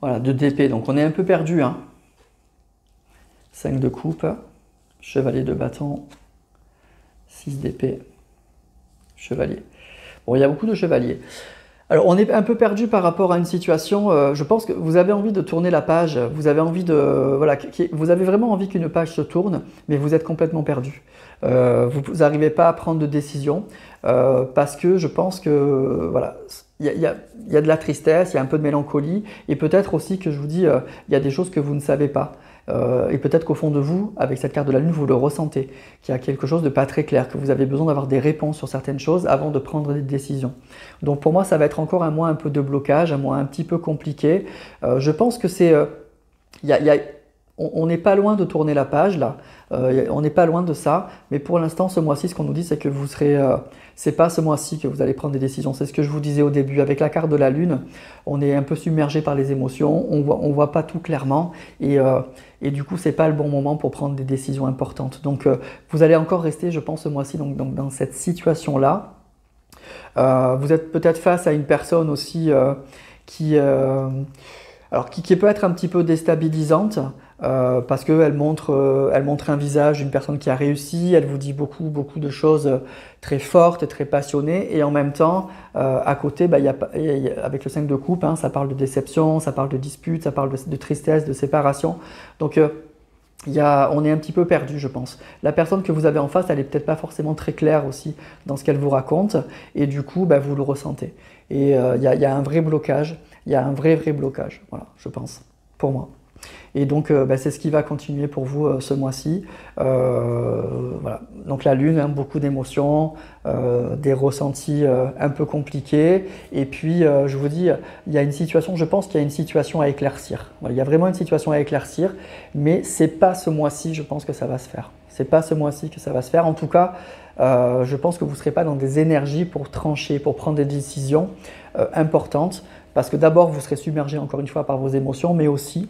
Voilà, 2 d'épée, donc on est un peu perdu. Hein. 5 de coupe, chevalier de bâton, 6 d'épée, chevalier. Bon, il y a beaucoup de chevaliers. Alors, on est un peu perdu par rapport à une situation. Je pense que vous avez envie de tourner la page. Vous avez envie vous avez vraiment envie qu'une page se tourne, mais vous êtes complètement perdu. Vous n'arrivez pas à prendre de décision parce que je pense que voilà, il y a de la tristesse, il y a un peu de mélancolie et peut-être aussi que je vous dis, il y a des choses que vous ne savez pas. Et peut-être qu'au fond de vous, avec cette carte de la Lune, vous le ressentez, qu'il y a quelque chose de pas très clair, que vous avez besoin d'avoir des réponses sur certaines choses avant de prendre des décisions. Donc pour moi, ça va être encore un mois un peu de blocage, un mois un petit peu compliqué. Je pense que c'est... on n'est pas loin de tourner la page là, on n'est pas loin de ça, mais pour l'instant ce mois-ci ce qu'on nous dit c'est que vous serez, c'est pas ce mois-ci que vous allez prendre des décisions, c'est ce que je vous disais au début, avec la carte de la Lune, on est un peu submergé par les émotions, on voit pas tout clairement et du coup c'est pas le bon moment pour prendre des décisions importantes. Donc vous allez encore rester je pense ce mois-ci donc dans cette situation-là. Vous êtes peut-être face à une personne aussi qui peut être un petit peu déstabilisante parce qu'elle montre un visage d'une personne qui a réussi, elle vous dit beaucoup de choses très fortes, très passionnées, et en même temps, à côté, avec le 5 de coupe, hein, ça parle de déception, ça parle de dispute, ça parle de tristesse, de séparation. Donc on est un petit peu perdu, je pense. La personne que vous avez en face, elle n'est peut-être pas forcément très claire aussi dans ce qu'elle vous raconte, et du coup, vous le ressentez. Et il y a un vrai blocage, il y a un vrai blocage, voilà, je pense, pour moi. Et donc, c'est ce qui va continuer pour vous ce mois-ci. Voilà. Donc la Lune, hein, beaucoup d'émotions, des ressentis un peu compliqués. Et puis, je vous dis, il y a une situation, je pense qu'il y a une situation à éclaircir. Voilà, il y a vraiment une situation à éclaircir, mais c'est pas ce mois-ci, je pense que ça va se faire. C'est pas ce mois-ci que ça va se faire. En tout cas, je pense que vous ne serez pas dans des énergies pour trancher, pour prendre des décisions importantes. Parce que d'abord, vous serez submergé encore une fois par vos émotions, mais aussi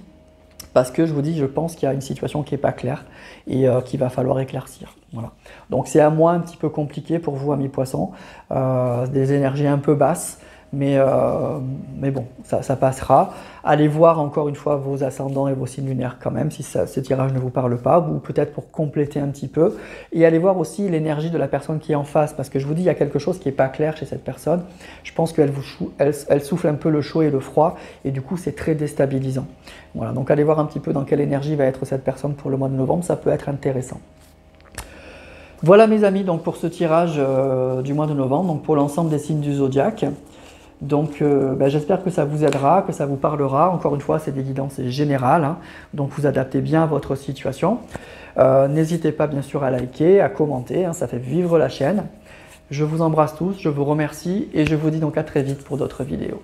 parce que je vous dis, je pense qu'il y a une situation qui n'est pas claire et qu'il va falloir éclaircir. Voilà. Donc c'est un mois un petit peu compliqué pour vous, amis poissons, des énergies un peu basses, mais bon, ça passera. Allez voir encore une fois vos ascendants et vos signes lunaires quand même, si ce tirage ne vous parle pas, ou peut-être pour compléter un petit peu. Et allez voir aussi l'énergie de la personne qui est en face, parce que je vous dis, il y a quelque chose qui n'est pas clair chez cette personne. Je pense qu'elle elle souffle un peu le chaud et le froid, et du coup c'est très déstabilisant. Voilà, donc allez voir un petit peu dans quelle énergie va être cette personne pour le mois de novembre, ça peut être intéressant. Voilà mes amis, donc pour ce tirage du mois de novembre, donc pour l'ensemble des signes du zodiaque. Donc j'espère que ça vous aidera, que ça vous parlera. Encore une fois, c'est des guidances générales, hein, donc vous adaptez bien à votre situation. N'hésitez pas bien sûr à liker, à commenter, hein, ça fait vivre la chaîne. Je vous embrasse tous, je vous remercie et je vous dis donc à très vite pour d'autres vidéos.